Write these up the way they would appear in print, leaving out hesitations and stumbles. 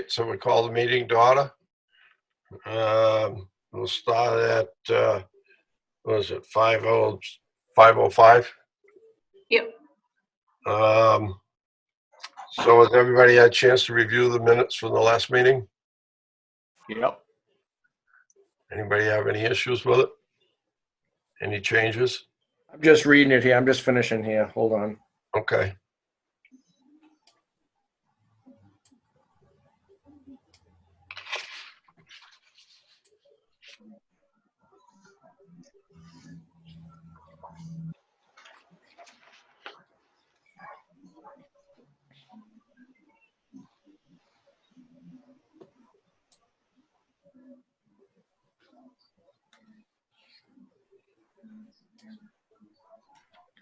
So we call the meeting to order. We'll start at, what is it, 5:05? Yep. So has everybody had a chance to review the minutes from the last meeting? Yep. Anybody have any issues with it? Any changes? I'm just reading it here. I'm just finishing here. Hold on. Okay.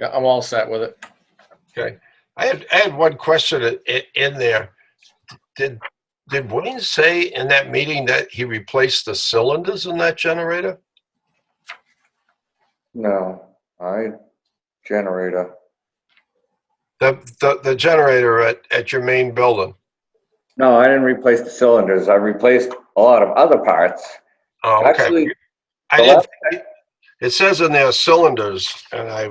Yeah, I'm all set with it. Okay. I had one question in there. Did Wayne say in that meeting that he replaced the cylinders in that generator? No, generator. The generator at your main building? No, I didn't replace the cylinders. I replaced a lot of other parts. Oh, okay. Actually, It says in there cylinders, and I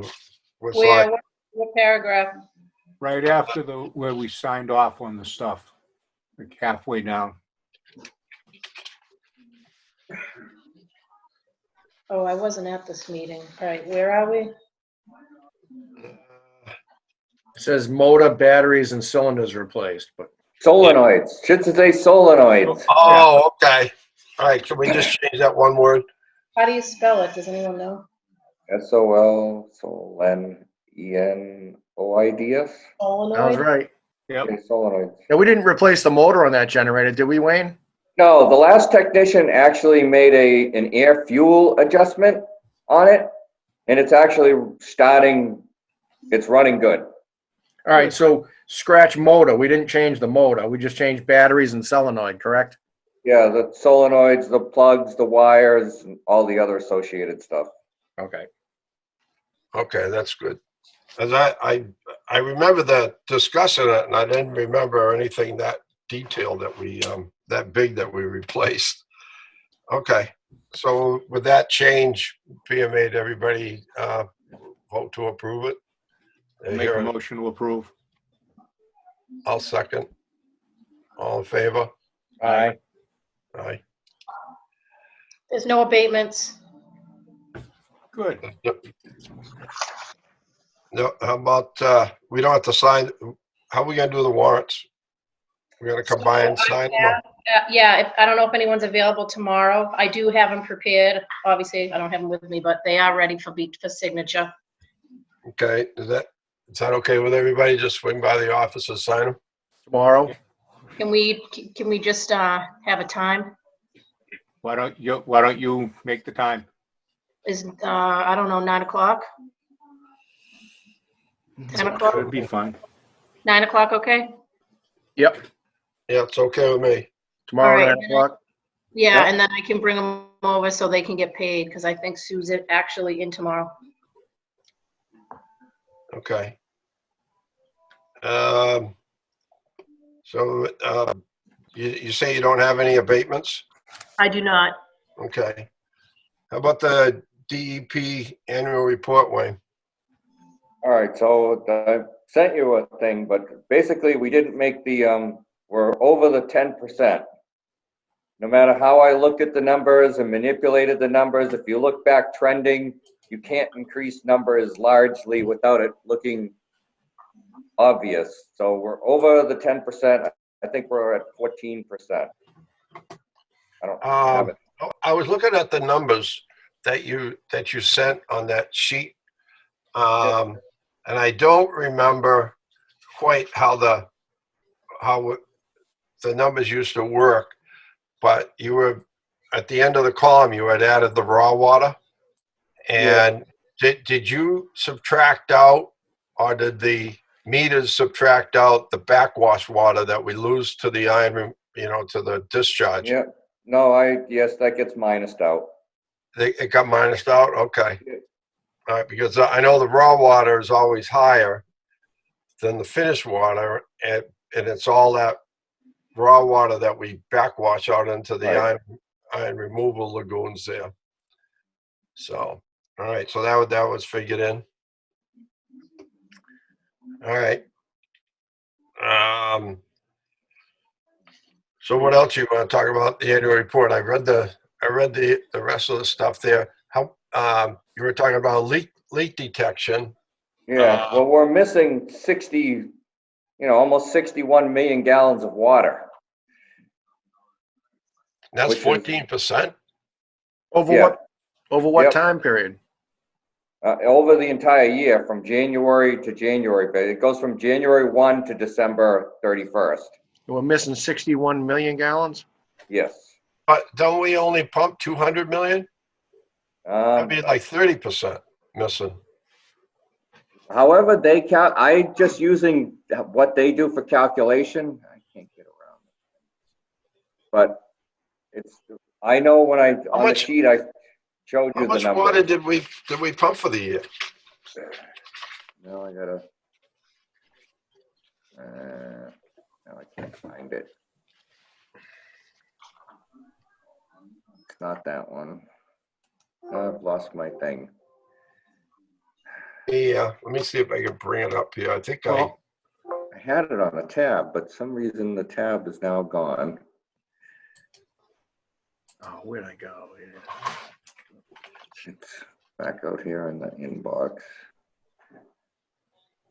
was like, What paragraph? Right after where we signed off on the stuff, like halfway down. Oh, I wasn't at this meeting. All right, where are we? It says motor, batteries, and cylinders replaced, but solenoids. Should say solenoids. oh, okay. All right, can we just change that one word? How do you spell it? Does anyone know? SOLENOIDS. Solenoid? sounds right. Yep. Okay, solenoids. Yeah, we didn't replace the motor on that generator, did we, Wayne? No, the last technician actually made an air fuel adjustment on it, and it's actually it's running good. All right, so scratch motor. We didn't change the motor. We just changed batteries and solenoid, correct? Yeah, the solenoids, the plugs, the wires, and all the other associated stuff. Okay. Okay, that's good. As I remember that discussing it, and I didn't remember anything that detailed that we that big that we replaced. Okay, so with that change being made, everybody vote to approve it. Make a motion to approve. I'll second. All in favor? Aye. Aye. There's no abatements. Good. No, how about we don't have to sign? How are we gonna do the warrants? We're gonna come by and sign them? Yeah, I don't know if anyone's available tomorrow. I do have them prepared. Obviously, I don't have them with me, but they are ready for signature. Okay, is that okay with everybody? Just swing by the office and sign them? Tomorrow? Can we just have a time? Why don't you make the time? Is I don't know, 9 o'clock? 10 o'clock? Should be fine. 9 o'clock, okay? Yep. Yeah, it's okay with me. Tomorrow, All right. 9 o'clock? Yeah, Yep. and then I can bring them over so they can get paid, because I think Sue's actually in tomorrow. Okay. So you say you don't have any abatements? I do not. Okay. How about the DEP annual report, Wayne? All right, so I sent you a thing, but basically we didn't make we're over the 10%. No matter how I looked at the numbers and manipulated the numbers, if you look back trending, you can't increase numbers largely without it looking obvious. So we're over the 10%. I think we're at 14%. I don't have it. I was looking at the numbers that you sent on that sheet, and I don't remember quite how the numbers used to work. But you were at the end of the column. You had added the raw water, and did you subtract out, or did the meters subtract out the backwash water that we lose to the iron, to the discharge? Yeah. No, yes, that gets minused out. It got minused out? Okay. Yeah. All right, because I know the raw water is always higher than the finished water, and it's all that raw water that we backwash out into the Right. iron removal lagoons there. So, all right, so that was figured in. All right. So what else you want to talk about the annual report? I read the rest of the stuff there. How you were talking about leak detection. Yeah, well, we're missing 60, almost 61 million gallons of water. That's Which is- 14%. Over Yeah. what Yep. time period? Over the entire year, from January to January, but it goes from January 1 to December 31st. We're missing 61 million gallons? Yes. But don't we only pump 200 million? That'd be like 30% missing. However, I just using what they do for calculation. I can't get around it. But I know when on the much- sheet, I showed How you the much number. water did we pump for the year? No, I gotta. No, I can't find it. It's not that one. I've lost my thing. Yeah, let me see if I can bring it up here. I think Well, I had it on a tab, but some reason the tab is now gone. oh, where'd I go? Yeah. It's back out here in the inbox.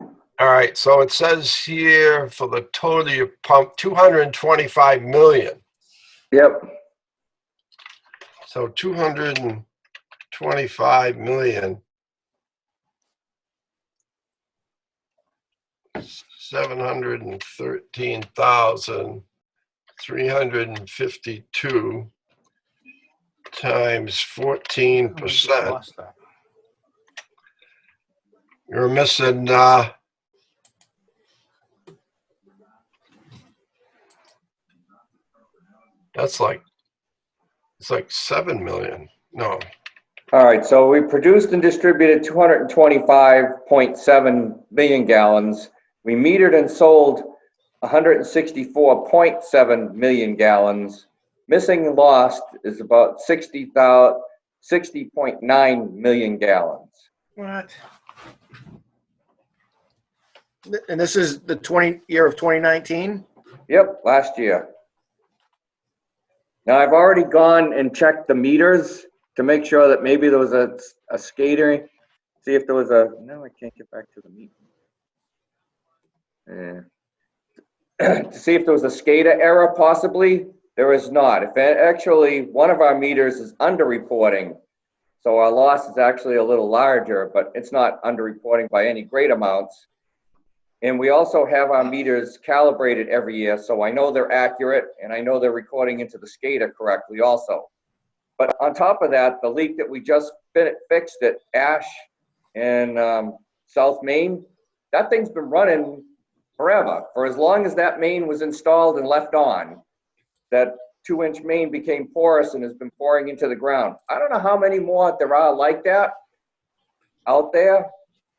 all right. So it says here for the total you pumped 225 million. Yep. So 225 million. 713,352 times 14%. Lost that. You're missing it's like 7 million. No. All right, so we produced and distributed 225.7 million gallons. We metered and sold 164.7 million gallons. Missing and lost is about 60.9 million gallons. What? And this is the year of 2019? Yep, last year. Now, I've already gone and checked the meters to make sure that maybe there was a skater, see if there was no, I can't get back to the meter. To see if there was a SCADA error possibly. There is not. If actually one of our meters is underreporting, so our loss is actually a little larger, but it's not underreporting by any great amounts. And we also have our meters calibrated every year, so I know they're accurate and I know they're recording into the SCADA correctly also. But on top of that, the leak that we just fixed at Ash and South Main, that thing's been running forever. For as long as that main was installed and left on, that 2-inch main became porous and has been pouring into the ground. I don't know how many more there are like that out there,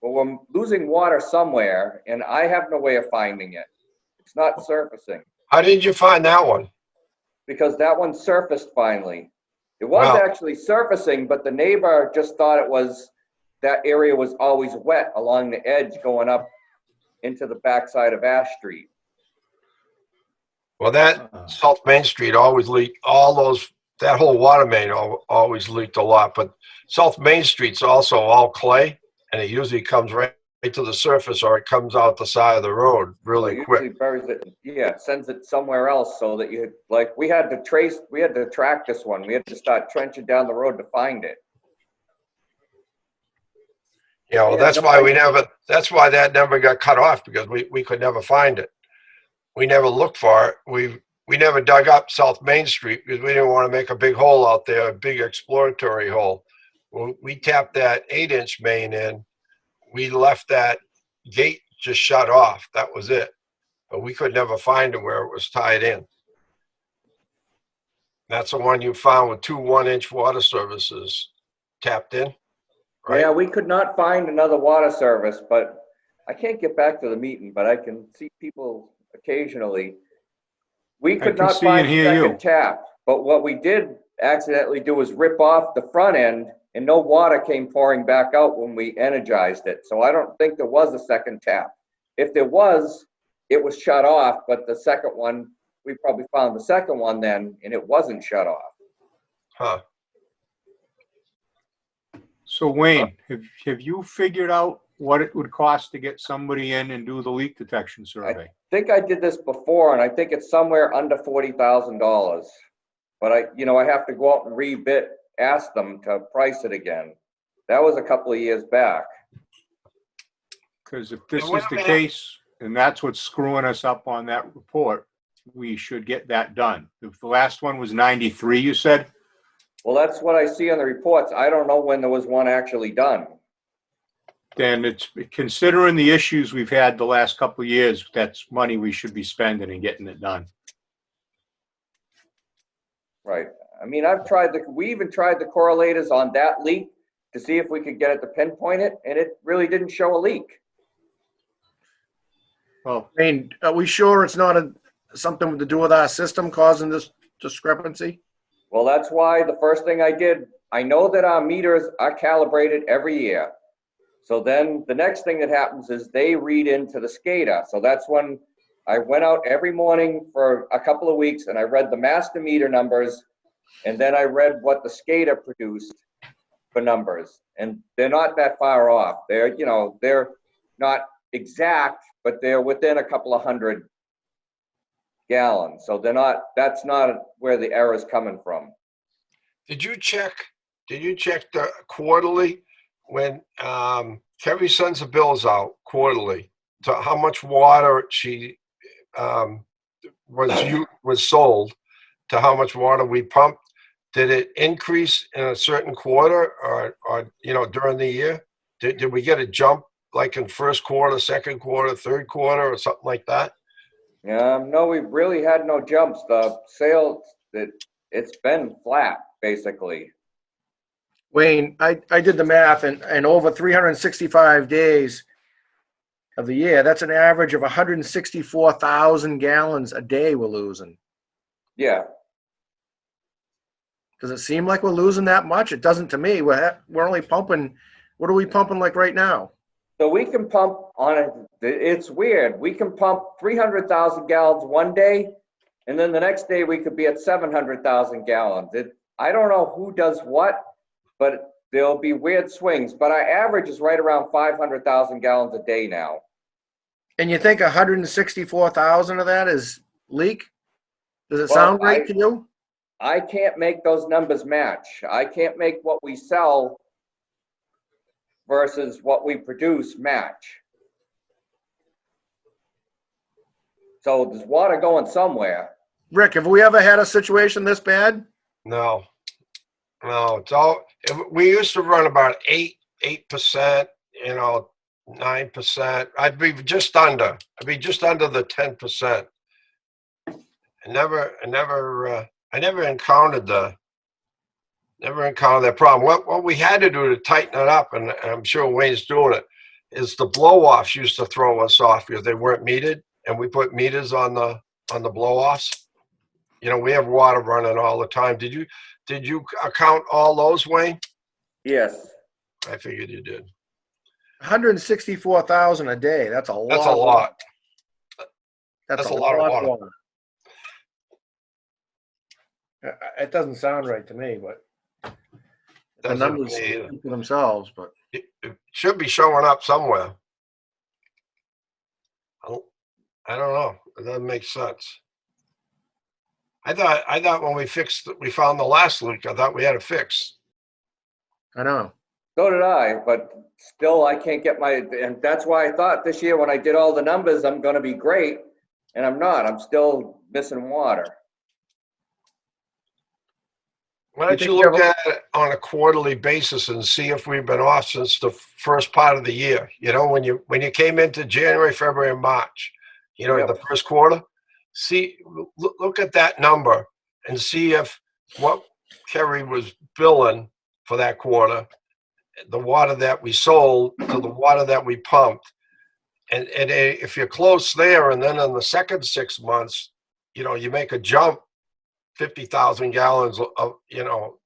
but we're losing water somewhere and I have no way of finding it. It's not surfacing. How did you find that one? Because that one surfaced finally. It was Wow. actually surfacing, but the neighbor just thought it was, that area was always wet along the edge going up into the backside of Ash Street. Well, that South Main Street always leaked. That whole water main always leaked a lot. But South Main Street's also all clay, and it usually comes right to the surface, or it comes out the side of the road really So it quick. usually buries it, yeah, sends it somewhere else so that you, like, we had to track this one. We had to start trenching down the road to find it. Yeah, well, Yeah, that's no, why that's why that never got cut off, because we could never find it. We never looked for it. We never dug up South Main Street because we didn't want to make a big hole out there, a big exploratory hole. When we tapped that 8-inch main in, we left that gate just shut off. That was it. But we could never find it where it was tied in. That's the one you found with 2 1-inch water services tapped in, right? Yeah, we could not find another water service, but I can't get back to the meeting, but I can see people occasionally We I could can not see find and a hear you. second tap, but what we did accidentally do was rip off the front end and no water came pouring back out when we energized it. So I don't think there was a second tap. If there was, it was shut off, but the second one, we probably found the second one then and it wasn't shut off. Huh. So Wayne, have you figured out what it would cost to get somebody in and do the leak detection survey? I think I did this before and I think it's somewhere under $40,000. But I have to go out and ask them to price it again. That was a couple of years back. Because if this And wait is a the minute. case, and that's what's screwing us up on that report, we should get that done. If the last one was 93, you said? Well, that's what I see on the reports. I don't know when there was one actually done. Then it's, considering the issues we've had the last couple of years, that's money we should be spending and getting it done. Right. I mean, we even tried the correlators on that leak to see if we could get it to pinpoint it, and it really didn't show a leak. Well, I mean, are we sure it's not something to do with our system causing this discrepancy? Well, that's why the first thing I did, I know that our meters are calibrated every year. So then the next thing that happens is they read into the SCADA. So that's when I went out every morning for a couple of weeks and I read the master meter numbers and then I read what the SCADA produced for numbers. And they're not that far off. They're not exact, but they're within a couple of hundred gallons. So that's not where the error is coming from. Did you check the quarterly when Kerry sends the bills out quarterly to how much water she was sold to how much water we pumped? Did it increase in a certain quarter or during the year? Did we get a jump like in first quarter, second quarter, third quarter, or something like that? No, we've really had no jumps. The sales, it's been flat, basically. Wayne, I did the math and over 365 days of the year, that's an average of 164,000 gallons a day we're losing. Yeah. Does it seem like we're losing that much? It doesn't to me. We're only pumping, what are we pumping like right now? So we can pump on it. It's weird. We can pump 300,000 gallons one day, and then the next day we could be at 700,000 gallons. I don't know who does what, but there'll be weird swings. But our average is right around 500,000 gallons a day now. And you think 164,000 of that is leak? Does it sound right to you? I can't make those numbers match. I can't make what we sell versus what we produce match. So there's water going somewhere. Rick, have we ever had a situation this bad? No, it's all, we used to run about 8%, 9%. I'd be just under the 10%. I never encountered that problem. What we had to do to tighten it up, and I'm sure Wayne's doing it, is the blow-offs used to throw us off because they weren't metered, and we put meters on the blow-offs. We have water running all the time. Did you account all those, Wayne? Yes. I figured you did. 164,000 a day. That's a lot. That's a lot. That's a lot of water. It doesn't sound right to me, but the Doesn't numbers me either. speak for themselves. But It should be showing up somewhere. I don't know. It doesn't make sense. I thought when we found the last leak, I thought we had it fixed. I know. So did I, but still I can't get and that's why I thought this year when I did all the numbers, I'm going to be great, and I'm not. I'm still missing water. Why don't you look at it on a quarterly basis and see if we've been off since the first part of the year? When you came into January, February, and March, Yep. the first quarter, look at that number and see if what Kerry was billing for that quarter, the water that we sold to the water that we pumped. And if you're close there, and then in the second 6 months, you make a jump 50,000 gallons of,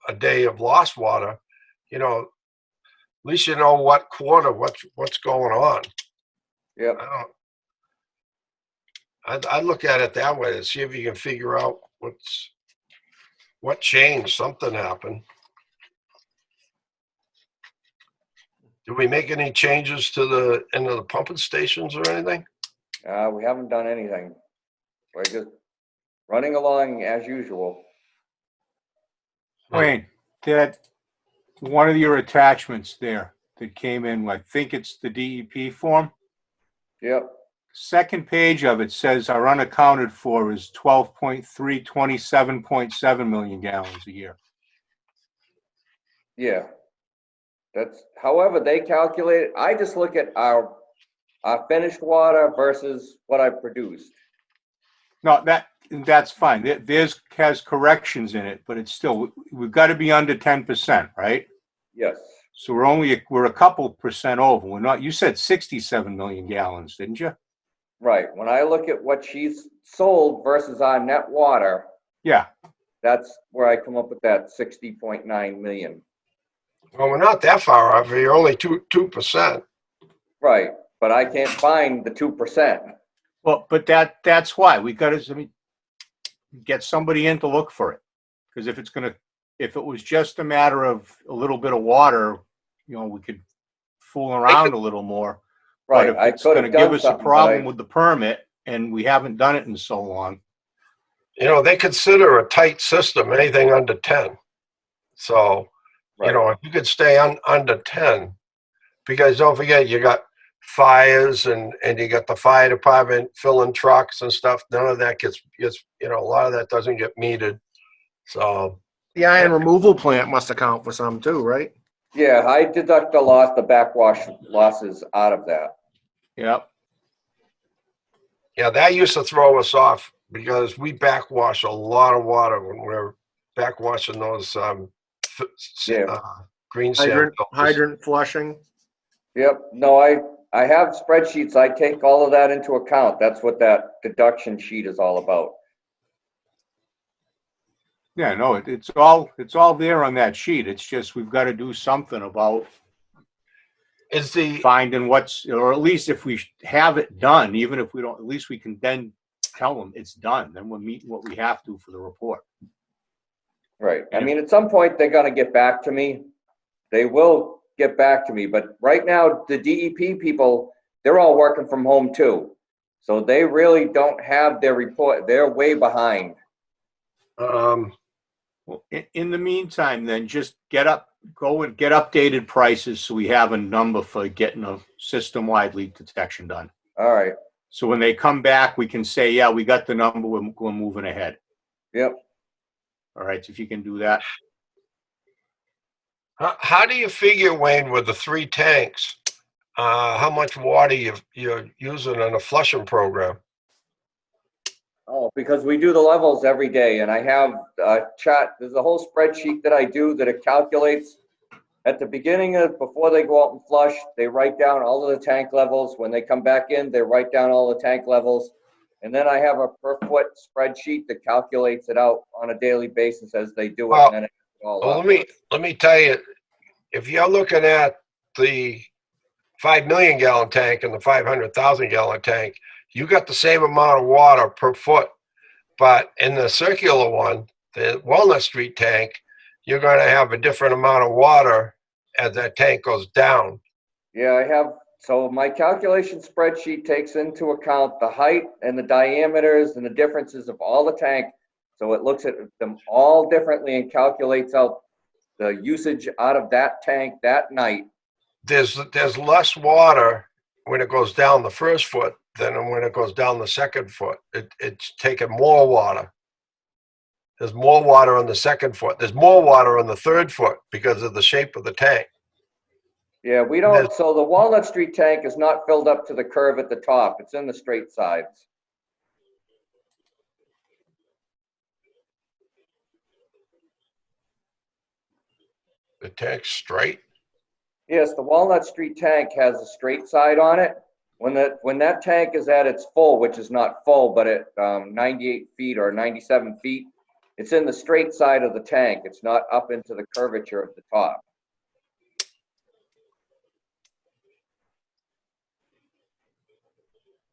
a day of lost water, at least you know what quarter, what's going on. Yep. I'd look at it that way to see if you can figure out what changed. Something happened. Did we make any changes to the end of the pumping stations or anything? We haven't done anything. We're just running along as usual. Wayne, that one of your attachments there that came in, I think it's the DEP form. Yep. Second page of it says our unaccounted for is 12.3, 27.7 million gallons a year. Yeah. That's, however they calculate it. I just look at our finished water versus what I produced. No, that's fine. There's has corrections in it, but it's still, we've got to be under 10%, right? Yes. So we're a couple percent over. We're not, you said 67 million gallons, didn't you? Right. When I look at what she's sold versus our net water, Yeah. that's where I come up with that 60.9 million. Well, we're not that far off. You're only 2%. Right. But I can't find the 2%. Well, but that's why we got to, get somebody in to look for it. Because if it was just a matter of a little bit of water, we could fool around a little more. Right. But if I it's could going to have give done us a something, problem with the permit, and we haven't done it in so long. They consider a tight system anything under 10. So, right. if you could stay under 10, because don't forget, you got fires and you got the fire department filling trucks and stuff. None of that gets a lot of that doesn't get metered. So The iron removal plant must account for some too, right? Yeah, I deduct the backwash losses out of that. Yep. yeah, that used to throw us off because we backwash a lot of water when we're backwashing those green sand filters. Hydrant flushing. Yep. No, I have spreadsheets. I take all of that into account. That's what that deduction sheet is all about. Yeah, no, it's all there on that sheet. It's just we've got to do something about finding or at least if we have it done, even if we don't, at least we can then tell them it's done. Then we'll meet what we have to for the report. Right. I mean, at some point they're going to get back to me. They will get back to me. But right now, the DEP people, they're all working from home too. So they really don't have their report. They're way behind. Well, in the meantime, then just go and get updated prices so we have a number for getting a system-wide leak detection done. All right. So when they come back, we can say, yeah, we got the number, we're moving ahead. Yep. All right, so if you can do that. How do you figure, Wayne, with the 3 tanks, how much water you're using in a flushing program? Oh, because we do the levels every day, and I have a chart. There's a whole spreadsheet that I do that it calculates at the beginning before they go out and flush. They write down all of the tank levels. When they come back in, they write down all the tank levels, and then I have a per foot spreadsheet that calculates it out on a daily basis as they do it. Well, and then it's all up. let me tell you, if you're looking at the 5 million gallon tank and the 500,000 gallon tank, you got the same amount of water per foot. But in the circular one, the Walnut Street tank, you're going to have a different amount of water as that tank goes down. Yeah, I have. So my calculation spreadsheet takes into account the height and the diameters and the differences of all the tank. So it looks at them all differently and calculates out the usage out of that tank that night. There's less water when it goes down the first foot than when it goes down the second foot. It's taking more water. There's more water on the second foot. There's more water on the third foot because of the shape of the tank. Yeah, we don't. So the Walnut Street tank is not filled up to the curve at the top. It's in the straight sides. The tank's straight. Yes, the Walnut Street tank has a straight side on it, When that tank is at its full, which is not full, but at 98 feet or 97 feet, it's in the straight side of the tank. It's not up into the curvature of the top.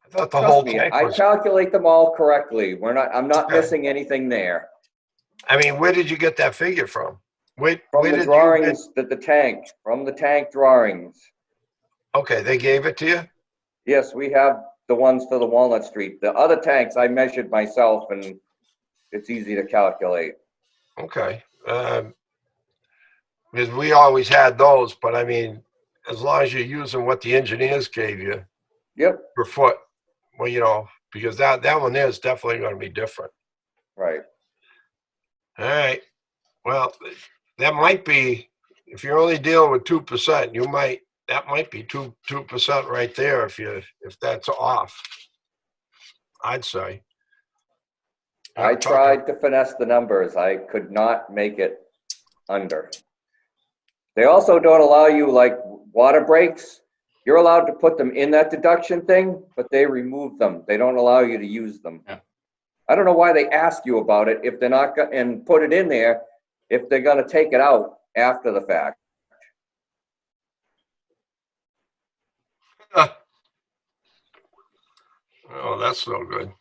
I thought the whole Trust me, tank I was, calculate them all correctly. I'm not Okay. missing anything there. I mean, where did you get that figure from? Where From did the you get? drawings from the tank drawings. Okay, they gave it to you? Yes, we have the ones for the Walnut Street. The other tanks I measured myself, and it's easy to calculate. Okay. Because we always had those, but I mean, as long as you're using what the engineers gave you Yep, per foot, well, you know, because that one there is definitely going to be different. right. All right. Well, that might be, if you're only dealing with 2%, that might be 2% right there if that's off, I'd say. I tried to finesse the numbers. I could not make it under. They also don't allow you, like water breaks. You're allowed to put them in that deduction thing, but they remove them. They don't allow you to use them. Yeah. I don't know why they ask you about it if they're not, and put it in there if they're gonna take it out after the fact. Oh, that's no good.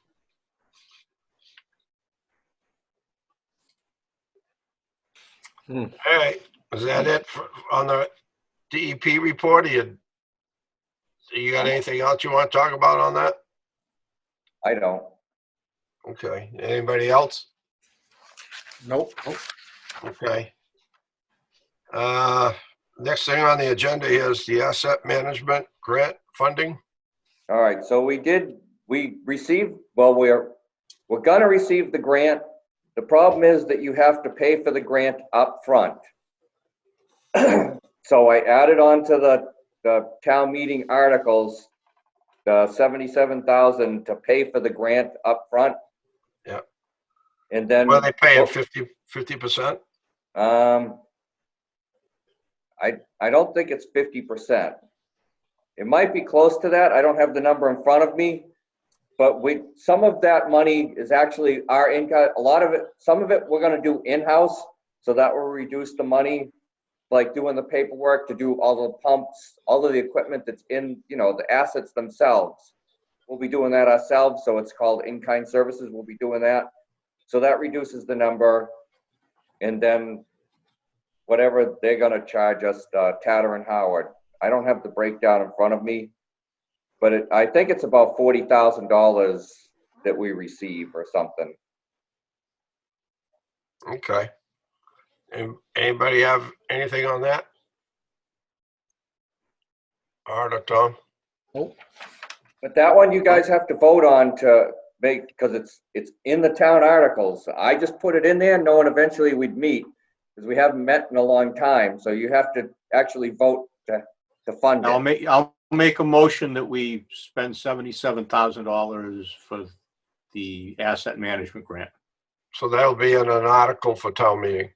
All right. Is that it on the DEP report? You got anything else you want to talk about on that? I don't. Okay. Anybody else? Nope. Okay. Next thing on the agenda is the asset management grant funding. All right, so we received, well, we're gonna receive the grant. The problem is that you have to pay for the grant up front. So I added on to the town meeting articles, the 77,000 to pay for the grant up front. Yep. And then. What are they paying, 50%? I don't think it's 50%. It might be close to that. I don't have the number in front of me, but some of that money is actually our income. A lot of it, some of it we're gonna do in-house, so that will reduce the money, like doing the paperwork to do all the pumps, all of the equipment that's in, the assets themselves. We'll be doing that ourselves, so it's called in-kind services. We'll be doing that. So that reduces the number. And then whatever they're gonna charge us, Tatter and Howard. I don't have the breakdown in front of me, but I think it's about $40,000 that we receive or something. Okay. Anybody have anything on that? Art or Tom? Nope. But that one you guys have to vote on to make, because it's in the town articles. I just put it in there knowing eventually we'd meet, because we haven't met in a long time. So you have to actually vote to fund it. I'll make a motion that we spend $77,000 for the asset management grant. So that'll be in an article for town meeting.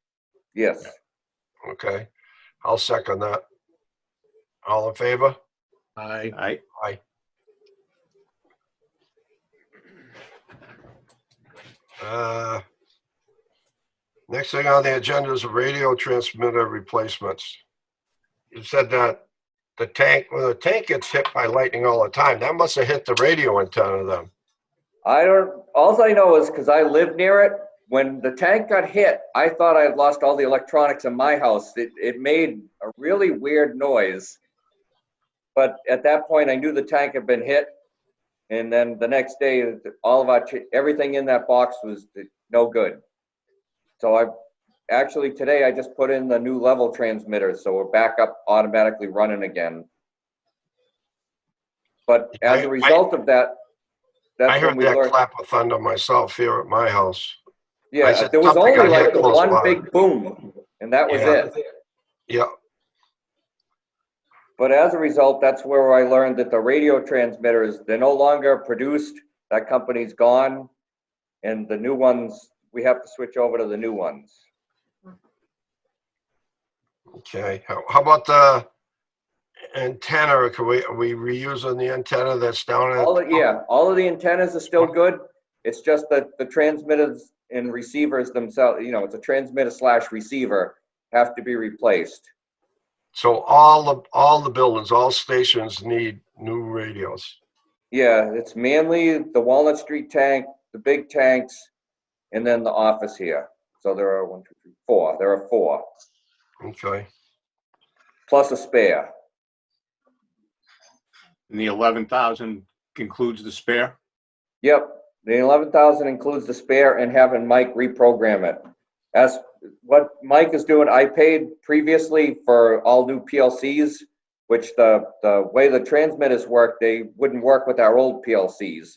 Yes. Okay. I'll second that. All in favor? I Aye. Next thing on the agenda is radio transmitter replacements. You said that the tank gets hit by lightning all the time. That must have hit the radio antenna then. All I know is because I live near it, when the tank got hit, I thought I had lost all the electronics in my house. It made a really weird noise. But at that point, I knew the tank had been hit. And then the next day, all of everything in that box was no good. So today I just put in the new level transmitters, so we're back up automatically running again. But as a result of that, I that's heard when we that learned. clap of thunder myself here at my house. I Yeah, said there was something only got hit like the close one by. big boom, and that was Yeah. it. Yeah. But as a result, that's where I learned that the radio transmitters, they're no longer produced. That company's gone. And the new ones, we have to switch over to the new ones. Okay. How about antenna, are we reusing the antenna that's down at? All of the antennas are still good. It's just that the transmitters and receivers themselves, it's a transmitter / receiver, have to be replaced. So all the buildings, all stations need new radios. Yeah, it's mainly the Walnut Street tank, the big tanks, and then the office here. So there are 1, 2, 3, 4. There are 4. Okay. Plus a spare. And the 11,000 includes the spare? Yep, the 11,000 includes the spare and having Mike reprogram it. That's what Mike is doing. I paid previously for all new PLCs, which the way the transmitters work, they wouldn't work with our old PLCs.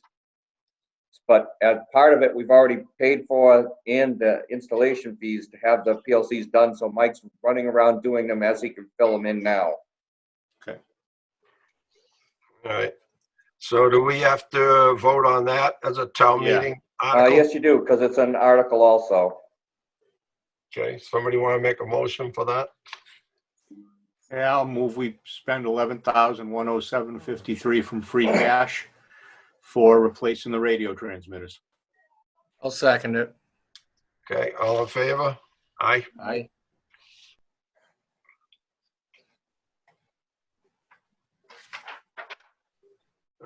But as part of it, we've already paid for and the installation fees to have the PLCs done. So Mike's running around doing them as he can fill them in now. Okay. All right. So do we have to vote on that as a town Yeah. meeting article? Yes, you do, because it's an article also. Okay, somebody want to make a motion for that? Yeah, I'll move we spend 11,107.53 from free cash for replacing the radio transmitters. I'll second it. Okay, all in favor? Aye. Aye.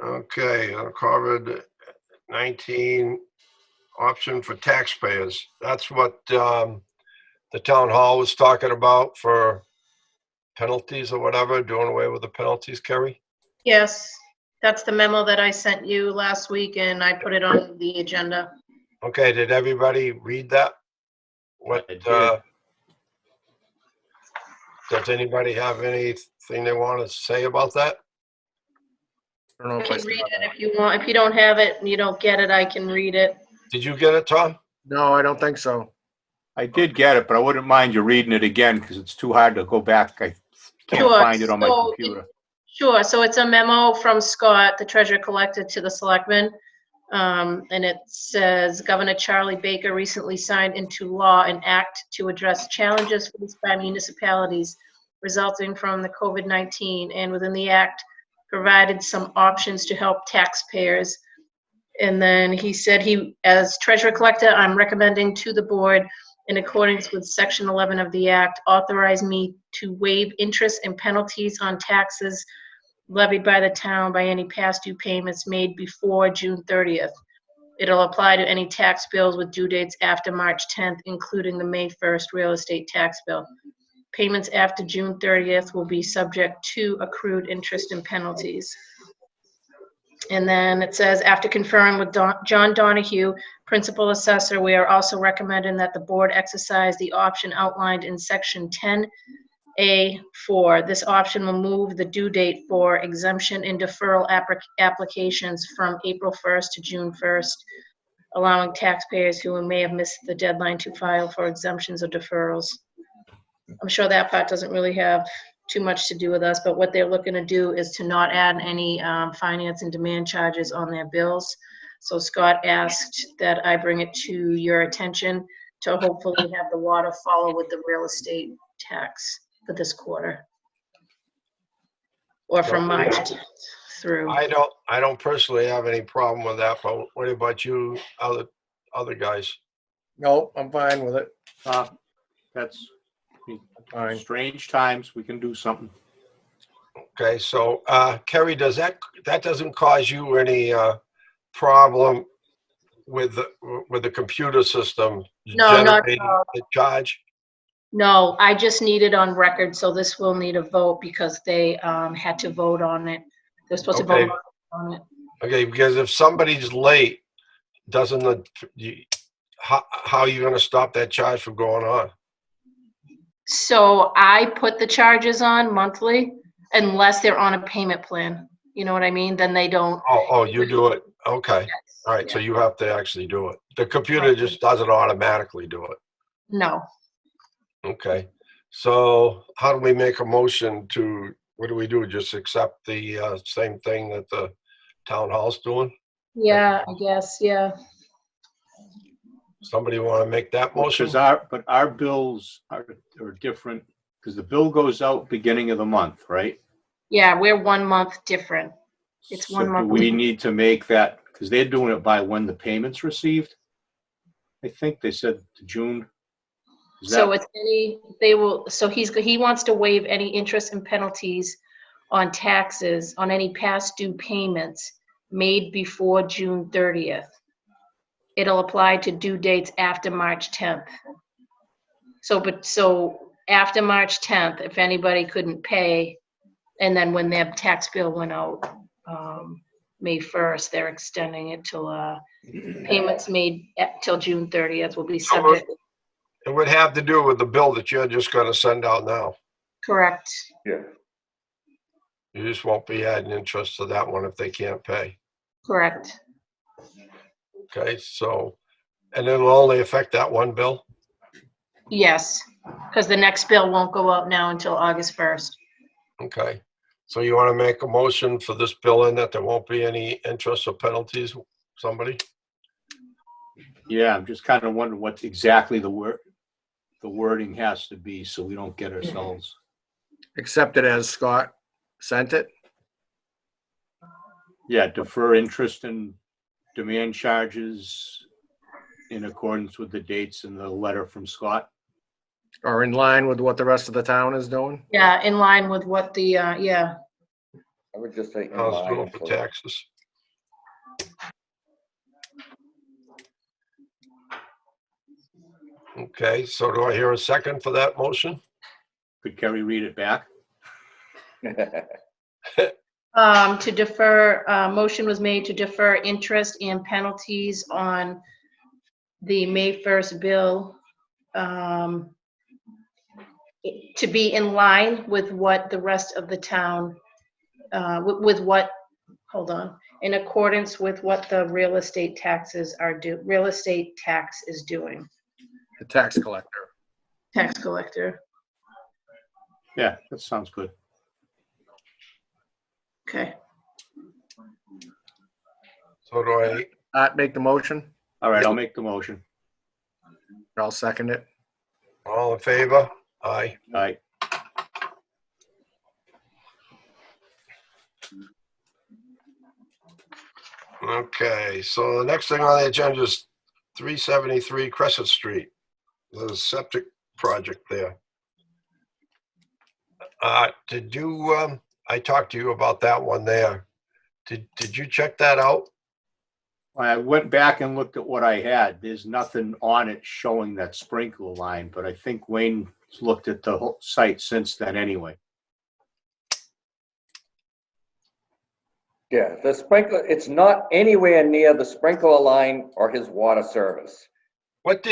Okay, COVID-19 option for taxpayers. That's what the town hall was talking about for penalties or whatever, doing away with the penalties, Kerry? Yes, that's the memo that I sent you last week and I put it on the agenda. Okay, did everybody read that? What, I did. does anybody have anything they want to say about that? I don't know I if I can read saw it that. if you want. If you don't have it and you don't get it, I can read it. Did you get it, Tom? No, I don't think so. I did get it, but I wouldn't mind you reading it again because it's too hard to go back. I can't Sure, find it on my so computer. Sure, so it's a memo from Scott, the treasurer collector, to the selectmen. And it says Governor Charlie Baker recently signed into law an act to address challenges faced by municipalities resulting from the COVID-19, and within the act provided some options to help taxpayers. And then he said as treasurer collector, I'm recommending to the board, in accordance with section 11 of the act, authorize me to waive interest and penalties on taxes levied by the town by any past due payments made before June 30th. It'll apply to any tax bills with due dates after March 10th, including the May 1st real estate tax bill. Payments after June 30th will be subject to accrued interest and penalties. And then it says, after conferring with John Donahue, principal assessor, we are also recommending that the board exercise the option outlined in section 10A4. This option will move the due date for exemption and deferral applications from April 1st to June 1st, allowing taxpayers who may have missed the deadline to file for exemptions or deferrals. I'm sure that part doesn't really have too much to do with us, but what they're looking to do is to not add any finance and demand charges on their bills. So Scott asked that I bring it to your attention to hopefully have the water follow with the real estate tax for this quarter. Or from March 10th through. I don't personally have any problem with that, but what about you, other guys? No, I'm fine with it. That's Fine. strange times. We can do something. Okay, so Kerry, that doesn't cause you any problem with the computer system No, not at generating all. the charge? No, I just need it on record, so this will need a vote because they had to vote on it. They're supposed to Okay. vote on it. Okay, because if somebody's late, how are you going to stop that charge from going on? So I put the charges on monthly unless they're on a payment plan. You know what I mean? Then they don't. Oh, you do it. Okay. Yes, All right. yeah. So you have to actually do it. The computer just doesn't automatically do it. No. Okay. So how do we make a motion to, what do we do? Just accept the same thing that the town hall's doing? Yeah, I guess, yeah. Somebody want to make that motion? Because our bills are different because the bill goes out beginning of the month, right? Yeah, we're 1 month different. It's So 1 do month. we need to make that, because they're doing it by when the payment's received? I think they said to June. Is So that, it's he wants to waive any interest and penalties on taxes on any past due payments made before June 30th. It'll apply to due dates after March 10th. So after March 10th, if anybody couldn't pay, and then when their tax bill went out, May 1st, they're extending it till, payments made till June 30th will be subject. It would have to do with the bill that you're just gonna send out now. Correct. Yeah. You just won't be adding interest to that one if they can't pay. Correct. Okay, so, and it'll only affect that one bill? Yes, because the next bill won't go out now until August 1st. Okay, so you want to make a motion for this bill in that there won't be any interest or penalties, somebody? yeah, I'm just kind of wondering what exactly the wording has to be so we don't get ourselves. Accept it as Scott sent it. Yeah, defer interest and demand charges in accordance with the dates in the letter from Scott. Or in line with what the rest of the town is doing. Yeah, in line with what the, yeah, I would just say in I was line. doing for so- taxes. Okay, so do I hear a second for that motion? Could Kerry read it back? to defer, motion was made to defer interest and penalties on the May 1st bill, to be in line with what the rest of the town, with what, hold on, in accordance with what the real estate taxes real estate tax is doing, The tax collector. tax collector. Yeah, that sounds good. Okay. So do I, Make the motion. All right, I'll make the motion. I'll second it. all in favor? Aye. All right, Okay, so the next thing on the agenda is 373 Crescent Street, the septic project there. Did you, I talked to you about that one there. Did you check that out? I went back and looked at what I had. There's nothing on it showing that sprinkler line, but I think Wayne's looked at the whole site since then anyway. Yeah, the sprinkler, it's not anywhere near the sprinkler line or his water service. What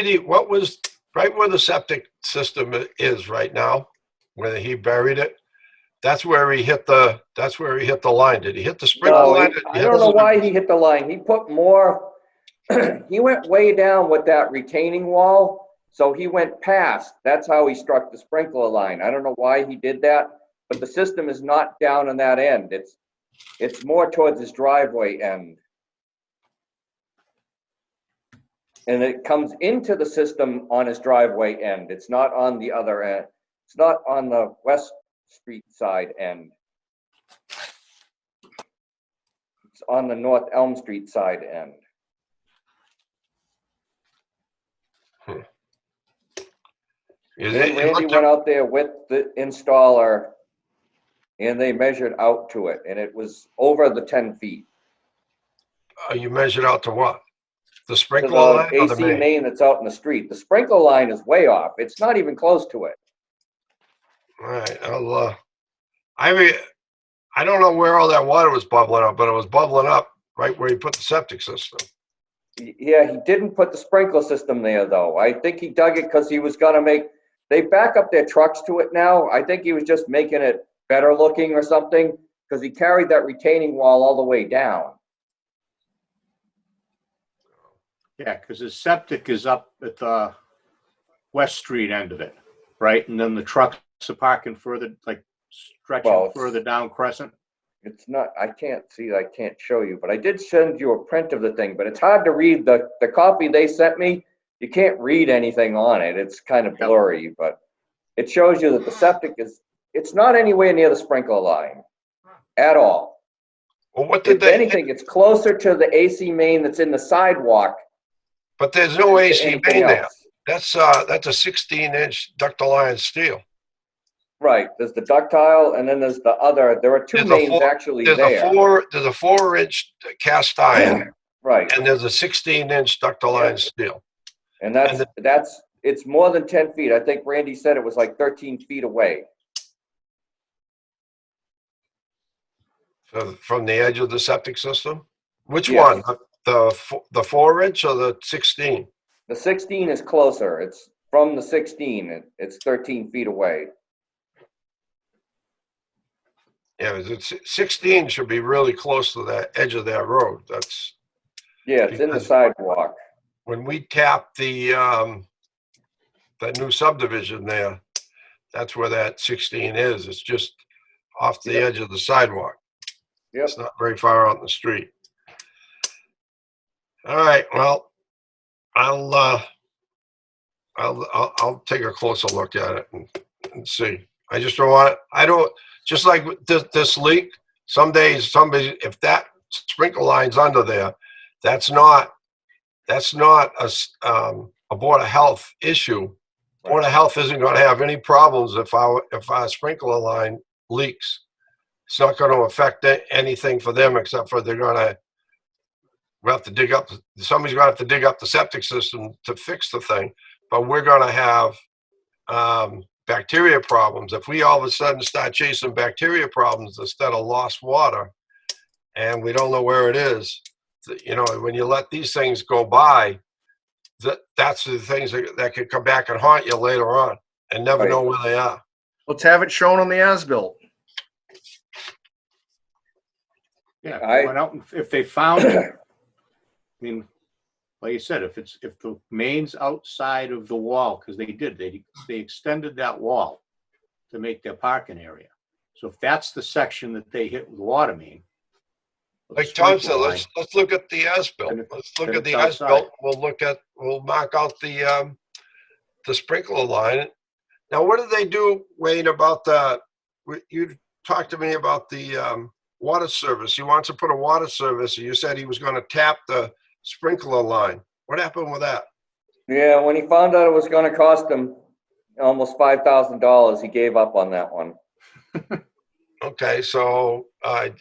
was, right where the septic system is right now, where he buried it? That's where he hit the line. Did he hit the sprinkler No, line? I don't know why he hit the line. He put more, he went way down with that retaining wall, so he went past. That's how he struck the sprinkler line. I don't know why he did that, but the system is not down on that end. It's more towards his driveway end. And it comes into the system on his driveway end. It's not on the other end. It's not on the West Street side end. It's on the North Elm Street side end. And Randy went out there with the installer and they measured out to it, and it was over the 10 feet. You measured out to what? The To sprinkler the line or the AC main? main that's out in the street. The sprinkler line is way off. It's not even close to it. All right, I don't know where all that water was bubbling up, but it was bubbling up right where he put the septic system. Yeah, he didn't put the sprinkler system there, though. I think he dug it because he was gonna they back up their trucks to it now. I think he was just making it better looking or something, because he carried that retaining wall all the way down. Yeah, because his septic is up at the West Street end of it, right? And then the trucks are parking further, like stretching further down Crescent. It's not, I can't show you, but I did send you a print of the thing, but it's hard to read. The copy they sent me, you can't read anything on it. It's kind of blurry, but it shows you that the septic it's not anywhere near the sprinkler line. at all. Well, what did If they, anything, it's closer to the AC main that's in the sidewalk but there's no than AC anything main there. else. That's a 16-inch ductile iron steel. Right, there's the ductile, and then there's the other, there are two There's a mains four- actually There's there. a 4-inch cast iron, Right, and there's a 16-inch ductile iron steel. and And it's more than 10 feet. I think Randy said it was like 13 feet away. From the edge of the septic system? Which Yes. one? The 4-inch or the 16? The 16 is closer. It's from the 16, it's 13 feet away. Yeah, 16 should be really close to the edge of that road. That's Yeah, it's in the because sidewalk. when we tap the new subdivision there, that's where that 16 is. It's just off the edge of the sidewalk. Yep. It's not very far out in the street. All right, well, I'll take a closer look at it and see. I just don't want, just like with this leak, some days, if that sprinkler line's under there, that's not a Board of Health issue. Board of Health isn't gonna have any problems if our sprinkler line leaks. It's not gonna affect anything for them except for somebody's gonna have to dig up the septic system to fix the thing. But we're gonna have bacteria problems. If we all of a sudden start chasing bacteria problems instead of lost water, and we don't know where it is, when you let these things go by, that's the things that could come back and haunt you later on and never Right. know where they are. Let's have it shown on the as-built. Yeah, I- went out and if they found it, I mean, like you said, if the main's outside of the wall, because they extended that wall to make their parking area. So if that's the section that they hit with the water main. or the Like Tom said, sprinkler line, let's look at the as-built. Then Let's look then at the it's as-built. We'll mark out the sprinkler line. Now, what did they do, Wayne, about you talked to me about the water service. He wants to put a water service. You said he was going to tap the sprinkler line. What happened with that? Yeah, when he found out it was gonna cost him almost $5,000, he gave up on that one. Okay, so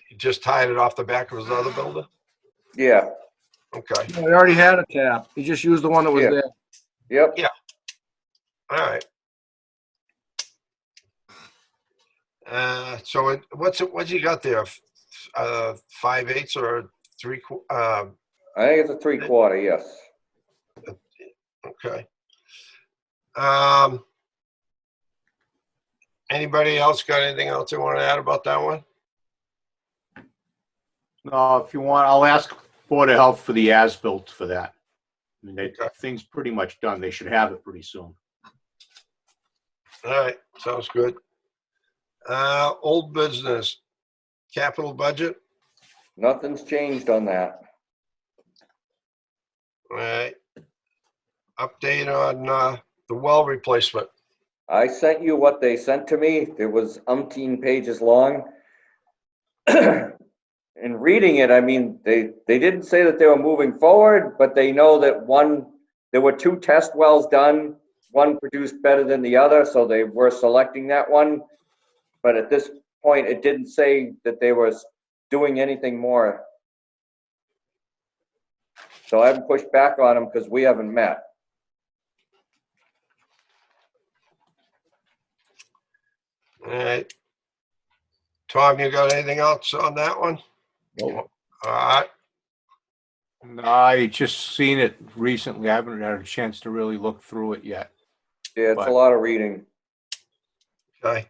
he just tied it off the back of his other building? Yeah, Okay, He already had a tap. He just used the one that was Yeah. there. yep. all right. So what's he got there? 5/8 or 3? I think it's a 3/4, yes. Okay. Anybody else got anything else they want to add about that one? No, if you want, I'll ask Board of Health for the as-built for that. I mean, Okay. thing's pretty much done. They should have it pretty soon. All right, sounds good. Old business, capital budget. Nothing's changed on that. All right. Update on the well replacement. I sent you what they sent to me. It was umpteen pages long. In reading it, I mean, they didn't say that they were moving forward, but they know that there were 2 test wells done. One produced better than the other, so they were selecting that one. But at this point, it didn't say that they were doing anything more. So I haven't pushed back on them because we haven't met. All right. Tom, you got anything else on that one? Nope. All right. No, I just seen it recently. I haven't had a chance to really look through it yet. Yeah, it's a But- lot of reading. Okay.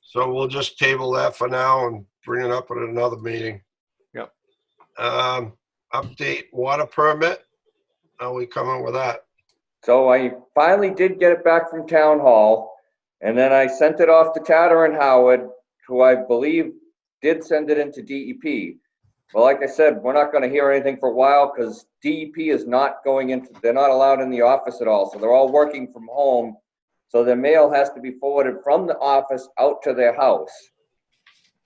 So we'll just table that for now and bring it up at another meeting. Yep. Update water permit. How we coming with that? So I finally did get it back from town hall, and then I sent it off to Tatter and Howard, who I believe did send it into DEP. Well, like I said, we're not gonna hear anything for a while because DEP is not going into, they're not allowed in the office at all. So they're all working from home. So their mail has to be forwarded from the office out to their house.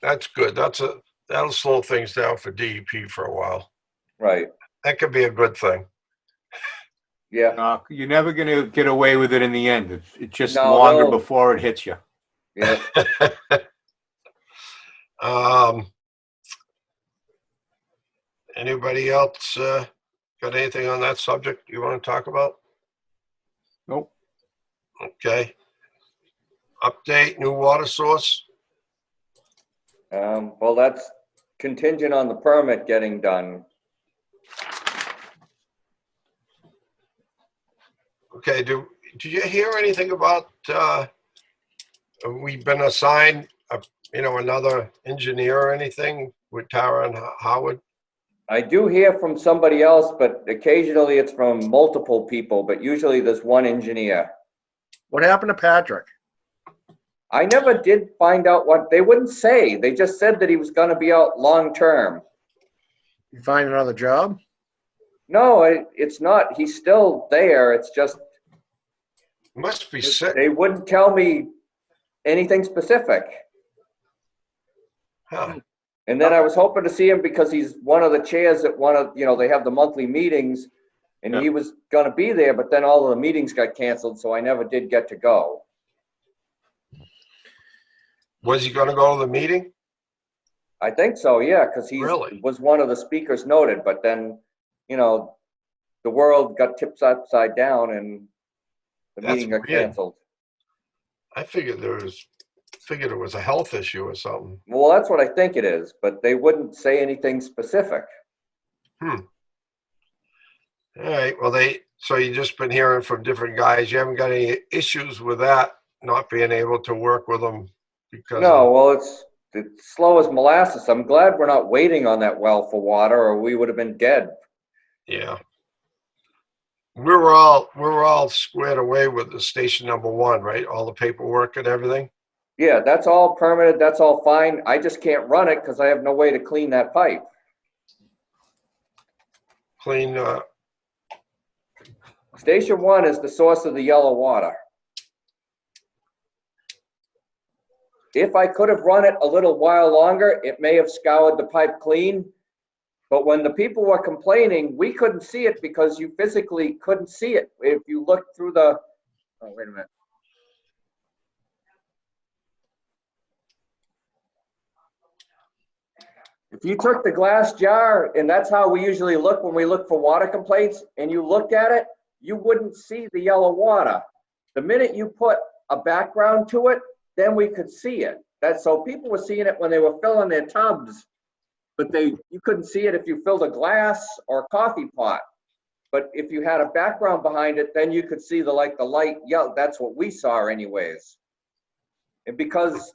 That's good. That'll slow things down for DEP for a while. Right, That could be a good thing. yeah, You're never gonna get away with it in the end. It's just No, longer they'll- before it hits you. yeah. Anybody else got anything on that subject you want to talk about? Nope. Okay. Update, new water source. Well, that's contingent on the permit getting done. Okay, do you hear anything about, we've been assigned, another engineer or anything with Tara and Howard? I do hear from somebody else, but occasionally it's from multiple people, but usually there's one engineer. What happened to Patrick? I never did find out what, they wouldn't say. They just said that he was gonna be out long-term. You find another job? No, it's not. He's still there. It's just, Must be sick. they wouldn't tell me anything specific. Huh. And then I was hoping to see him because he's one of the chairs at one of, they have the monthly meetings, and Yeah. he was gonna be there, but then all of the meetings got canceled, so I never did get to go. Was he going to go to the meeting? I think so, yeah, because he Really? was one of the speakers noted, but then, the world got tipped upside down and the That's meeting got weird. canceled. I figured it was a health issue or something. Well, that's what I think it is, but they wouldn't say anything specific. All right, well, so you just been hearing from different guys. You haven't got any issues with that, not being able to work with them because No, well, it's slow as molasses. I'm glad we're not waiting on that well for water, or we would have been dead. yeah. We're all squared away with the station number 1, right? All the paperwork and everything. Yeah, that's all permitted, that's all fine. I just can't run it because I have no way to clean that pipe. Clean, Station 1 is the source of the yellow water. If I could have run it a little while longer, it may have scoured the pipe clean. But when the people were complaining, we couldn't see it because you physically couldn't see it. If you looked through the, oh, wait a minute. If you took the glass jar, and that's how we usually look when we look for water complaints, and you looked at it, you wouldn't see the yellow water. The minute you put a background to it, then we could see it. So people were seeing it when they were filling their tubs, but you couldn't see it if you filled a glass or a coffee pot. But if you had a background behind it, then you could see the light yellow. That's what we saw anyways. And because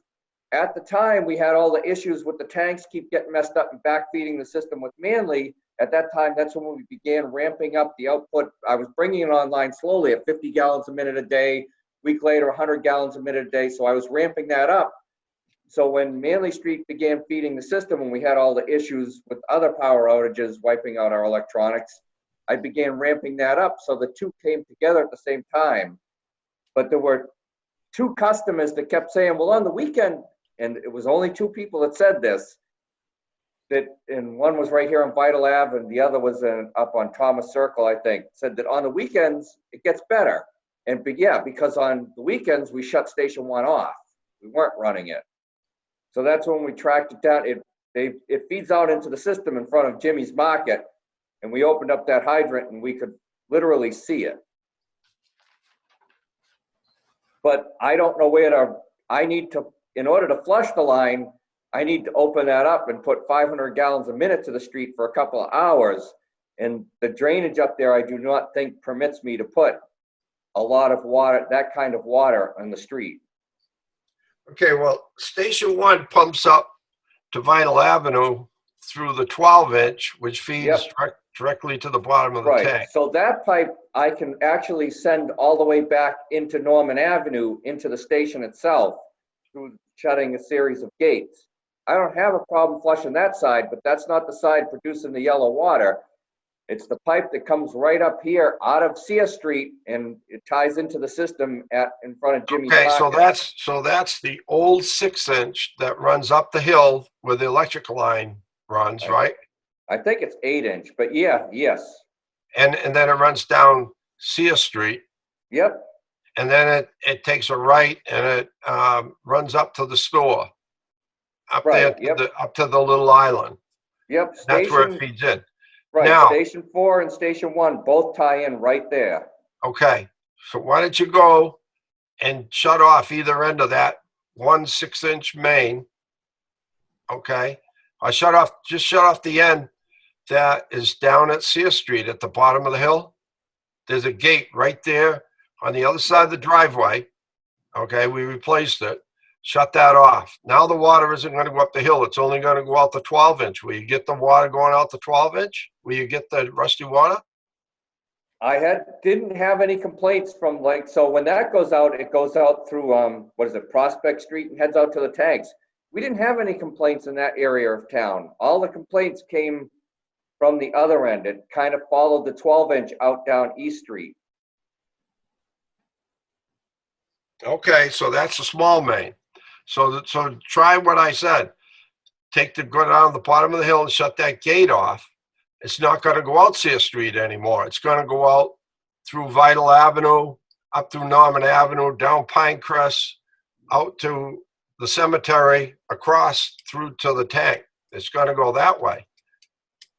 at the time we had all the issues with the tanks keep getting messed up and backfeeding the system with Manly, at that time, that's when we began ramping up the output. I was bringing it online slowly at 50 gallons a minute a day, week later, 100 gallons a minute a day. So I was ramping that up. So when Manley Street began feeding the system and we had all the issues with other power outages wiping out our electronics, I began ramping that up. So the two came together at the same time. But there were 2 customers that kept saying, well, on the weekend, and it was only 2 people that said this, and one was right here on Vital Ave and the other was up on Thomas Circle, I think, said that on the weekends, it gets better. And yeah, because on the weekends, we shut Station 1 off. We weren't running it. So that's when we tracked it down. It feeds out into the system in front of Jimmy's Market, and we opened up that hydrant and we could literally see it. But I don't know in order to flush the line, I need to open that up and put 500 gallons a minute to the street for a couple of hours. And the drainage up there, I do not think permits me to put a lot of water, that kind of water on the street. okay, well, Station 1 pumps up to Vinyl Avenue through the 12-inch, which feeds directly to the bottom of the Right, tank. so that pipe I can actually send all the way back into Norman Avenue, into the station itself, through shutting a series of gates. I don't have a problem flushing that side, but that's not the side producing the yellow water. It's the pipe that comes right up here out of Sear Street and it ties into the system in front of Jimmy's Okay, so Pocket. that's the old 6-inch that runs up the hill where the electrical line runs, right? I think it's 8-inch, but yeah, yes. And then it runs down Sear Street, Yep, and then it takes a right and it runs up to the store, up there right, yep, up to the little island. yep. That's where it Station, feeds in. right, Now, Station 4 and Station 1 both tie in right there. okay, so why don't you go and shut off either end of that 6-inch main? Okay, just shut off the end that is down at Sear Street at the bottom of the hill. There's a gate right there on the other side of the driveway. Okay, we replaced it. Shut that off. Now the water isn't going to go up the hill. It's only going to go out the 12-inch. Will you get the water going out the 12-inch? Will you get the rusty water? I didn't have any complaints from so when that goes out, it goes out through, what is it, Prospect Street and heads out to the tanks. We didn't have any complaints in that area of town. All the complaints came from the other end. It kind of followed the 12-inch out down East Street. Okay, so that's a small main. So try what I said. Go down the bottom of the hill and shut that gate off. It's not going to go out Sear Street anymore. It's going to go out through Vital Avenue, up through Norman Avenue, down Pinecrest, out to the cemetery, across through to the tank. It's going to go that way.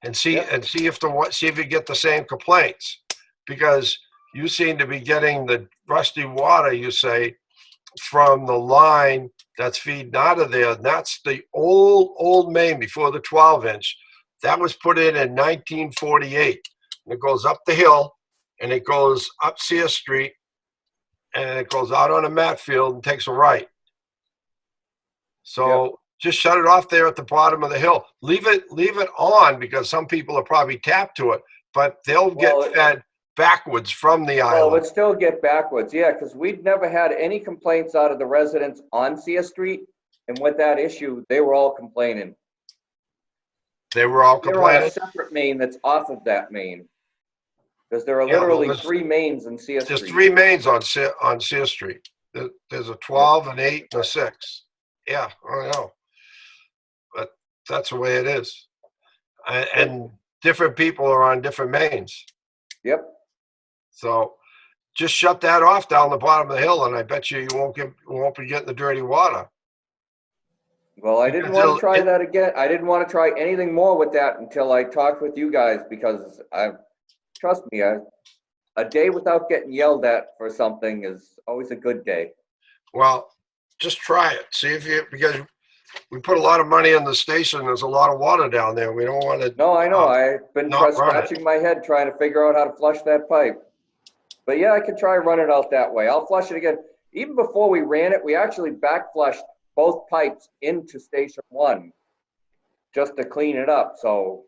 And see if you get the same complaints, because you seem to be getting the rusty water, you say, from the line that's feeding out of there. And that's the old main before the 12-inch. That was put in 1948. And it goes up the hill and it goes up Sear Street and it goes out on a mat field and takes a right. So just shut it off there at the bottom of the hill. Leave it on, because some people are probably tapped to it, but they'll get fed backwards from the island. Well, it would still get backwards, yeah, because we'd never had any complaints out of the residents on Sear Street. And with that issue, they were all complaining. They were all They're on a complaining. separate main that's off of that main. Because there are literally 3 mains in Sear Street. There's 3 mains on Sear Street. There's a 12, an 8, and a 6. Yeah, I know. But that's the way it is. And different people are on different mains. Yep. So just shut that off down the bottom of the hill, and I bet you won't be getting the dirty water. Well, I didn't want to try that again. I didn't want to try anything more with that until I talked with you guys, because trust me, a day without getting yelled at for something is always a good day. Well, just try it. See because we put a lot of money in the station. There's a lot of water down there. We don't want to. No, I know. I've been scratching my head trying to figure out how to flush that pipe. But yeah, I could try running it out that way. I'll flush it again. Even before we ran it, we actually back flushed both pipes into Station 1 just to clean it up. So,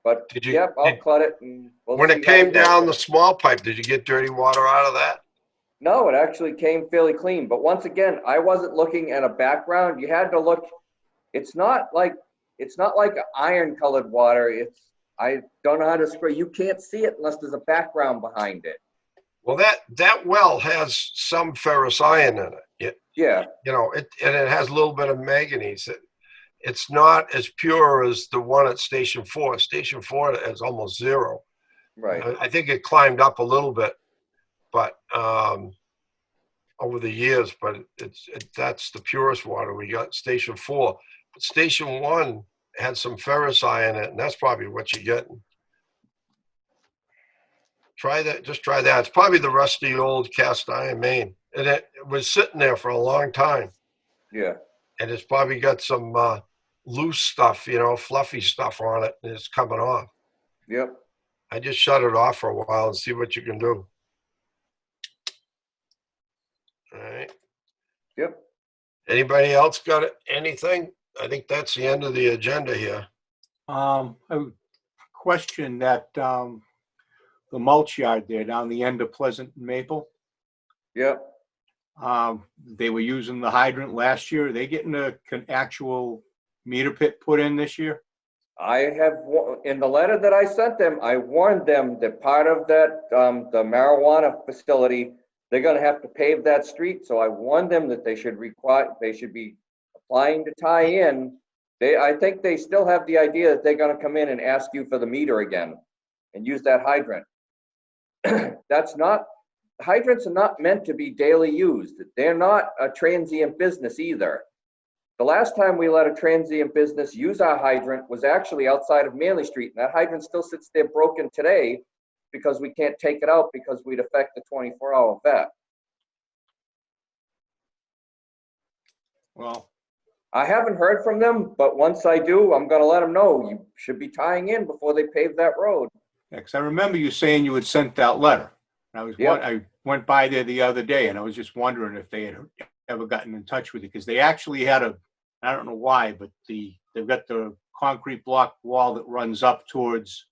but I'll cut it. And when it came down the small pipe, did you get dirty water out of that? No, it actually came fairly clean. But once again, I wasn't looking at a background. You had to look. It's not like iron colored water. I don't know how to spray. You can't see it unless there's a background behind it. Well, that well has some ferrous iron in it. Yeah. And it has a little bit of manganese. It's not as pure as the one at Station 4. Station 4 is almost 0. Right. I think it climbed up a little bit, but over the years. But that's the purest water we got. Station 4, but Station 1 had some ferrous iron in it, and that's probably what you're getting. Try that. Just try that. It's probably the rusty old cast iron main, and it was sitting there for a long time. Yeah. And it's probably got some loose stuff, fluffy stuff on it, and it's coming off. Yep. I just shut it off for a while and see what you can do. All right. Yep. Anybody else got anything? I think that's the end of the agenda here. I would question that the mulch yard there down the end of Pleasant and Maple. Yep. They were using the hydrant last year. Are they getting an actual meter pit put in this year? I have, in the letter that I sent them, I warned them that part of that, the marijuana facility, they're gonna have to pave that street, so I warned them that they should be applying to tie in. I think they still have the idea that they're gonna come in and ask you for the meter again and use that hydrant. Hydrants are not meant to be daily used. They're not a transient business either. The last time we let a transient business use our hydrant was actually outside of Manley Street, and that hydrant still sits there broken today because we can't take it out because we'd affect the 24-hour vet. Well, I haven't heard from them, but once I do, I'm gonna let them know you should be tying in before they pave that road. yeah, 'cause I remember you saying you had sent that letter. I went by there the other day, and I was just wondering if they had ever gotten in touch with you, because they actually had I don't know why, but they've got the concrete block wall that runs up towards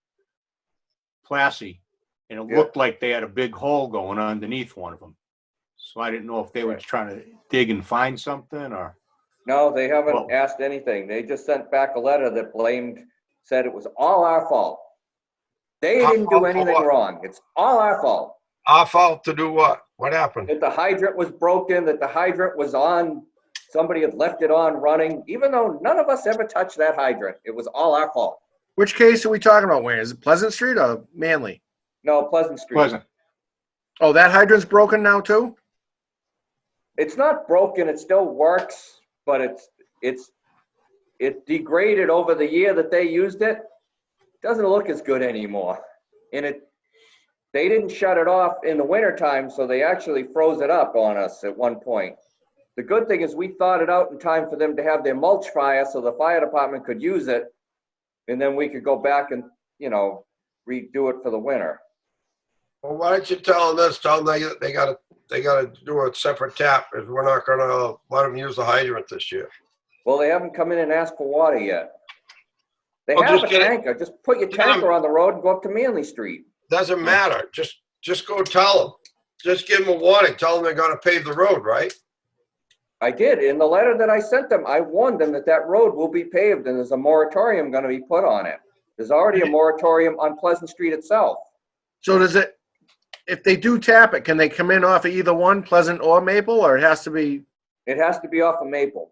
Plassey, and it looked like they had a big hole going underneath one of them. So I didn't know if they were trying to dig and find something, or. No, they haven't Well- asked anything. They just sent back a letter that said it was all our fault. They didn't do anything wrong. It's all our fault. Our fault to do what? What happened? That the hydrant was broken, that the hydrant was on, somebody had left it on running, even though none of us ever touched that hydrant. It was all our fault. Which case are we talking about, Wayne? Is it Pleasant Street or Manley? No, Pleasant Street. Pleasant. Oh, that hydrant's broken now too? It's not broken, it still works, but it degraded over the year that they used it. Doesn't look as good anymore. And they didn't shut it off in the wintertime, so they actually froze it up on us at one point. The good thing is we thawed it out in time for them to have their mulch fire so the fire department could use it. And then we could go back and, redo it for the winter. Well, why don't you tell them this? Tell them they gotta do a separate tap if we're not gonna let them use the hydrant this year. Well, they haven't come in and asked for water yet. They Well, have just a get it- tanker. Just put your tanker on the road and go up to Manley Street. Doesn't matter. Just go tell them. Just give them a warning. Tell them they're gonna pave the road, right? I did. In the letter that I sent them, I warned them that road will be paved and there's a moratorium going to be put on it. There's already a moratorium on Pleasant Street itself. So if they do tap it, can they come in off of either one, Pleasant or Maple, or it has to be, It has to be off of Maple.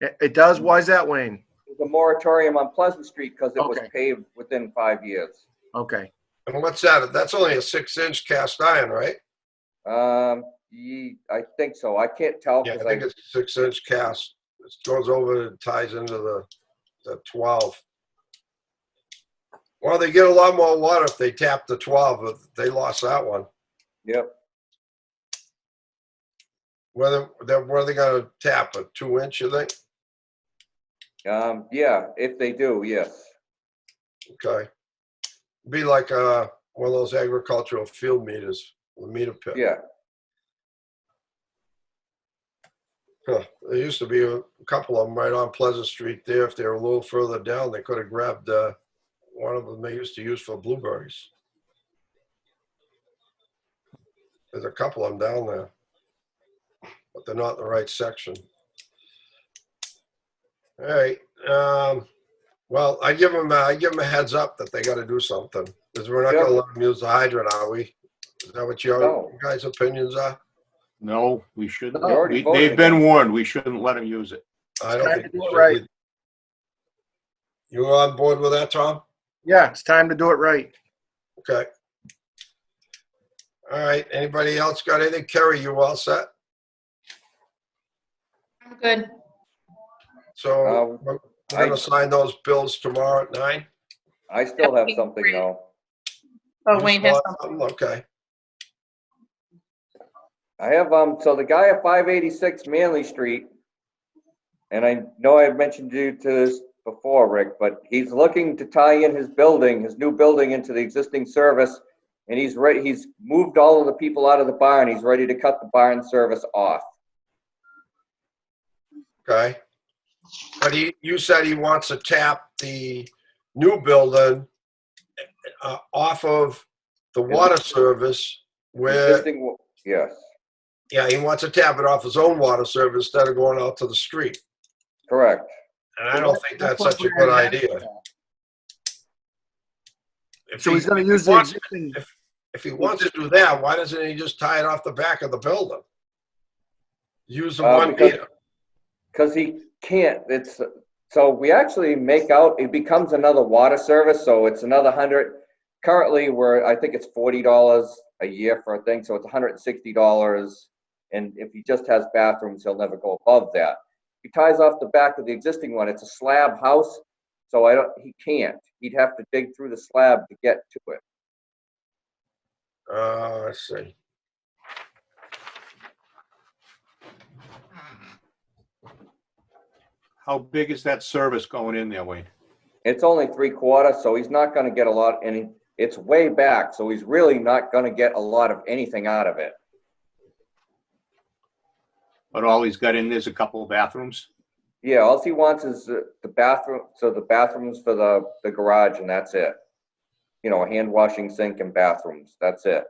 it does? Why is that, Wayne? There's a moratorium on Pleasant Street because it was Okay. paved within 5 years. Okay. And what's that? That's only a 6-inch cast iron, right? I think so. I can't tell Yeah, I because think it's a 6-inch cast. It goes over and ties into the 12. Well, they get a lot more water if they tap the 12, but they lost that one. Yep. Where are they gonna tap? A 2-inch, you think? Yeah, if they do, yes. Okay. Be like one of those agricultural field meters, the meter pit. Yeah. Huh. There used to be a couple of them right on Pleasant Street there. If they were a little further down, they could have grabbed one of them they used to use for blueberries. There's a couple of them down there, but they're not in the right section. All right. Well, I give them a heads up that they got to do something because we're not going to let them use the hydrant, are we? Is that what your guys' opinions are? No, we shouldn't. We already voted They've been against it. warned. We shouldn't let them use it. I don't Time think to do we it should right. either. You on board with that, Tom? Yeah, it's time to do it right. Okay. All right. Anybody else got anything? Kerry, you all set? I'm good. So we're going to sign those bills tomorrow at 9? I still have something though. Oh, You Wayne still has have something. Okay. I have, so the guy at 586 Manley Street, and I know I've mentioned you to this before, Rick, but he's looking to tie in his new building into the existing service, and he's moved all of the people out of the barn. He's ready to cut the barn service off. Okay. But you said he wants to tap the new building off of the water service where, Existing, yes, yeah, he wants to tap it off his own water service instead of going out to the street. correct. And I don't think that's such a good idea. If So he's he- gonna if he use the wants- existing, If he wants to do that, why doesn't he just tie it off the back of the building? Use the 1 meter. Because he can't, so we actually make out, it becomes another water service, so it's another 100. Currently, I think it's $40 a year for a thing, so it's $160. And if he just has bathrooms, he'll never go above that. He ties off the back of the existing one. It's a slab house, so he can't. He'd have to dig through the slab to get to it. Let's see. How big is that service going in there, Wayne? It's only 3/4, so he's not gonna get a lot, and it's way back, so he's really not gonna get a lot of anything out of it. But all he's got in there's a couple of bathrooms? Yeah, all he wants is the bathroom, so the bathrooms for the garage, and that's it. You know, a hand washing sink and bathrooms, that's it.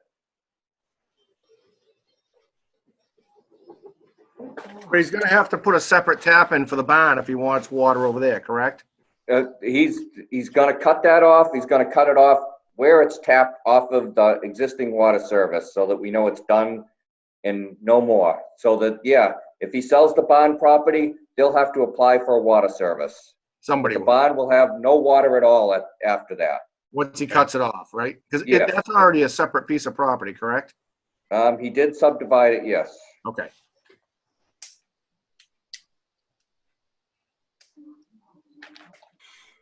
but he's gonna have to put a separate tap in for the barn if he wants water over there, correct? He's gonna cut that off, he's gonna cut it off where it's tapped off of the existing water service, so that we know it's done and no more. So that, yeah, if he sells the barn property, they'll have to apply for a water service. Somebody The will, barn will have no water at all after that. once he cuts it off, right? Because Yeah. that's already a separate piece of property, correct? He did subdivide it, yes. Okay.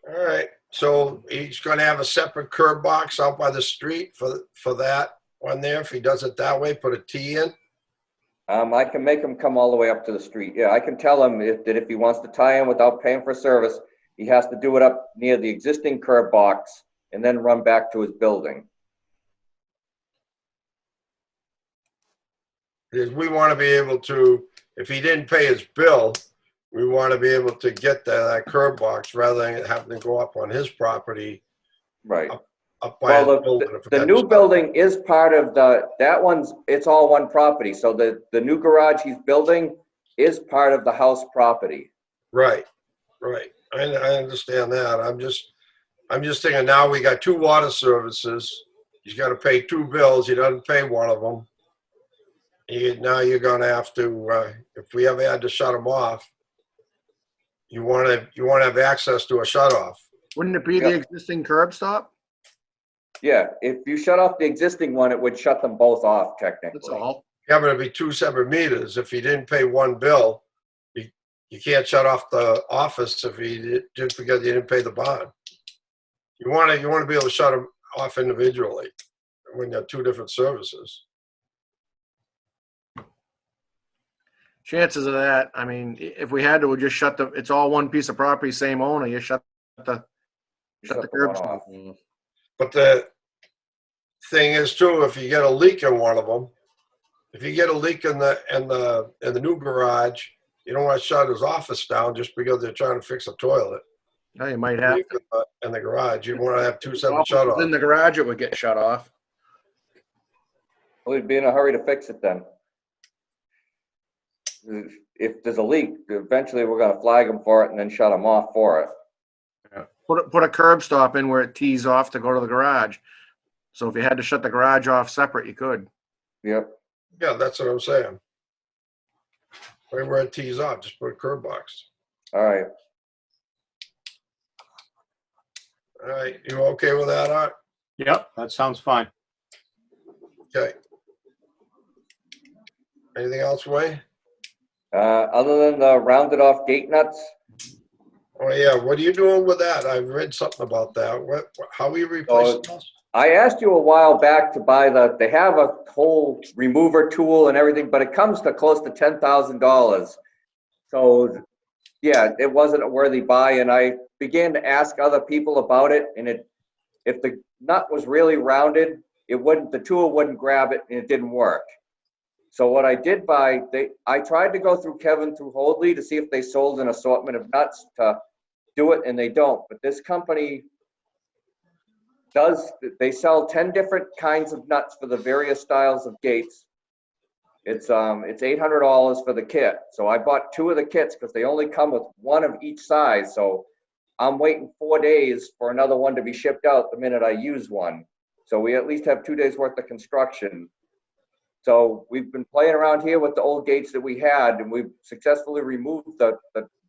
All right, so he's gonna have a separate curb box out by the street for that one there. If he does it that way, put a T in. I can make him come all the way up to the street. Yeah, I can tell him that if he wants to tie in without paying for service, he has to do it up near the existing curb box and then run back to his building. Because we want to be able to, if he didn't pay his bill, we want to be able to get that curb box rather than having to go up on his property, Right. up by his Well, building. if the it new hadn't- building is part of that one's, it's all one property. So the new garage he's building is part of the house property. Right, right. I understand that. I'm just thinking now we got 2 water services. He's got to pay 2 bills. He doesn't pay one of them. Now you're going to have to, if we ever had to shut him off, you want to have access to a shut off. Wouldn't it be the existing curb stop? Yeah, if you shut off the existing one, it would shut them both off technically. That's all. Yeah, but it'd be 2 separate meters. If he didn't pay 1 bill, you can't shut off the office if he just because you didn't pay the bond. You want to be able to shut them off individually when you have 2 different services. Chances of that, I mean, if we had to, we'd just shut it's all one piece of property, same owner, you shut the curb one stop off. off. But the thing is too, if you get a leak in one of them, if you get a leak in the new garage, you don't want to shut his office down just because they're trying to fix a toilet. No, you might have. Leak in the garage, you want to have 2 separate Office was shut-offs. in the garage, it would get shut off. We'd be in a hurry to fix it then. If there's a leak, eventually we're gonna flag them for it and then shut them off for it. Put a curb stop in where it tees off to go to the garage. So if you had to shut the garage off separate, you could. Yep. Yeah, that's what I'm saying. Right where it tees off, just put a curb box. All right. All right, you okay with that, Art? Yep, that sounds fine. Okay. Anything else, Wayne? Other than the rounded off gate nuts, Oh yeah, what are you doing with that? I read something about that. How are you replacing those? I asked you a while back to buy they have a whole remover tool and everything, but it comes to close to $10,000. So yeah, it wasn't a worthy buy, and I began to ask other people about it, and if the nut was really rounded, the tool wouldn't grab it and it didn't work. So what I did buy, I tried to go through through Hoadley to see if they sold an assortment of nuts to do it, and they don't. But this company they sell 10 different kinds of nuts for the various styles of gates. It's $800 for the kit. So I bought 2 of the kits because they only come with 1 of each size. So I'm waiting 4 days for another one to be shipped out the minute I use one. So we at least have 2 days worth of construction. So we've been playing around here with the old gates that we had, and we've successfully removed the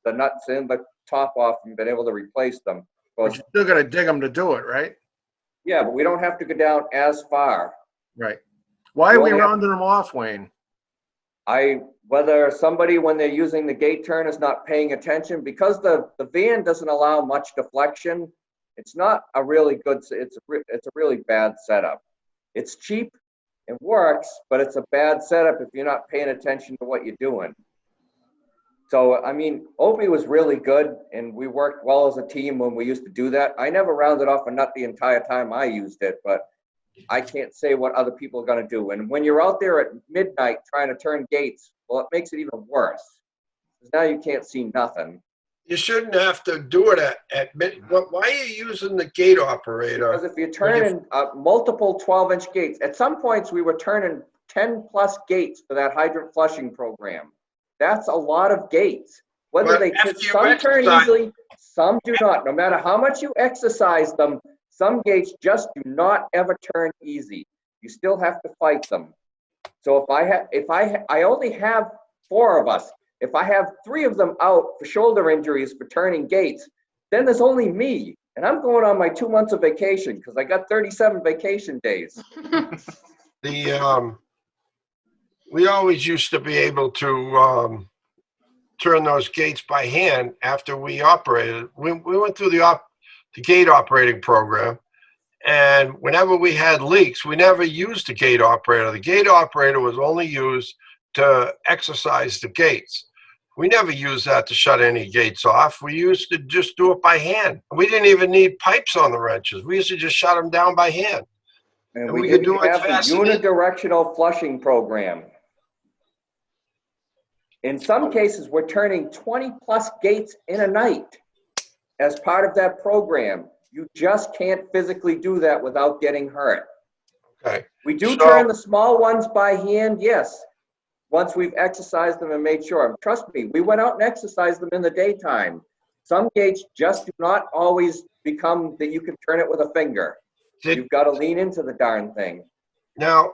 nuts and the top off and been able to replace them. But you're still gonna dig them to do it, right? Yeah, but we don't have to go down as far. Right. Why are we only have- rounding them off, Wayne? Whether somebody, when they're using the gate turn, is not paying attention, because the van doesn't allow much deflection, it's not a really good, it's a really bad setup. It's cheap, it works, but it's a bad setup if you're not paying attention to what you're doing. So, I mean, Opie was really good, and we worked well as a team when we used to do that. I never rounded off a nut the entire time I used it, but I can't say what other people are going to do. And when you're out there at midnight trying to turn gates, well, it makes it even worse. Because now you can't see nothing. You shouldn't have to do it at why are you using the gate operator? Because if you're turning multiple 12-inch gates, at some points we were turning 10+ gates for that hydrant flushing program. That's a lot of gates. Whether they some turn easily, some do not. No matter how much you exercise them, some gates just do not ever turn easy. You still have to fight them. So I only have 4 of us. If I have 3 of them out for shoulder injuries for turning gates, then there's only me. And I'm going on my 2 months of vacation because I got 37 vacation days. We always used to be able to turn those gates by hand after we operated. We went through the gate operating program, and whenever we had leaks, we never used the gate operator. The gate operator was only used to exercise the gates. We never used that to shut any gates off. We used to just do it by hand. We didn't even need pipes on the wrenches. We used to just shut them down by hand. And we we could didn't do it have fast a and easy. unidirectional flushing program. In some cases, we're turning 20+ gates in a night as part of that program. You just can't physically do that without getting hurt. Okay. We do turn the small ones by hand, yes, once we've exercised them and made sure. Trust me, we went out and exercised them in the daytime. Some gates just do not always become that you can turn it with a finger. You've got to lean into the darn thing. Now,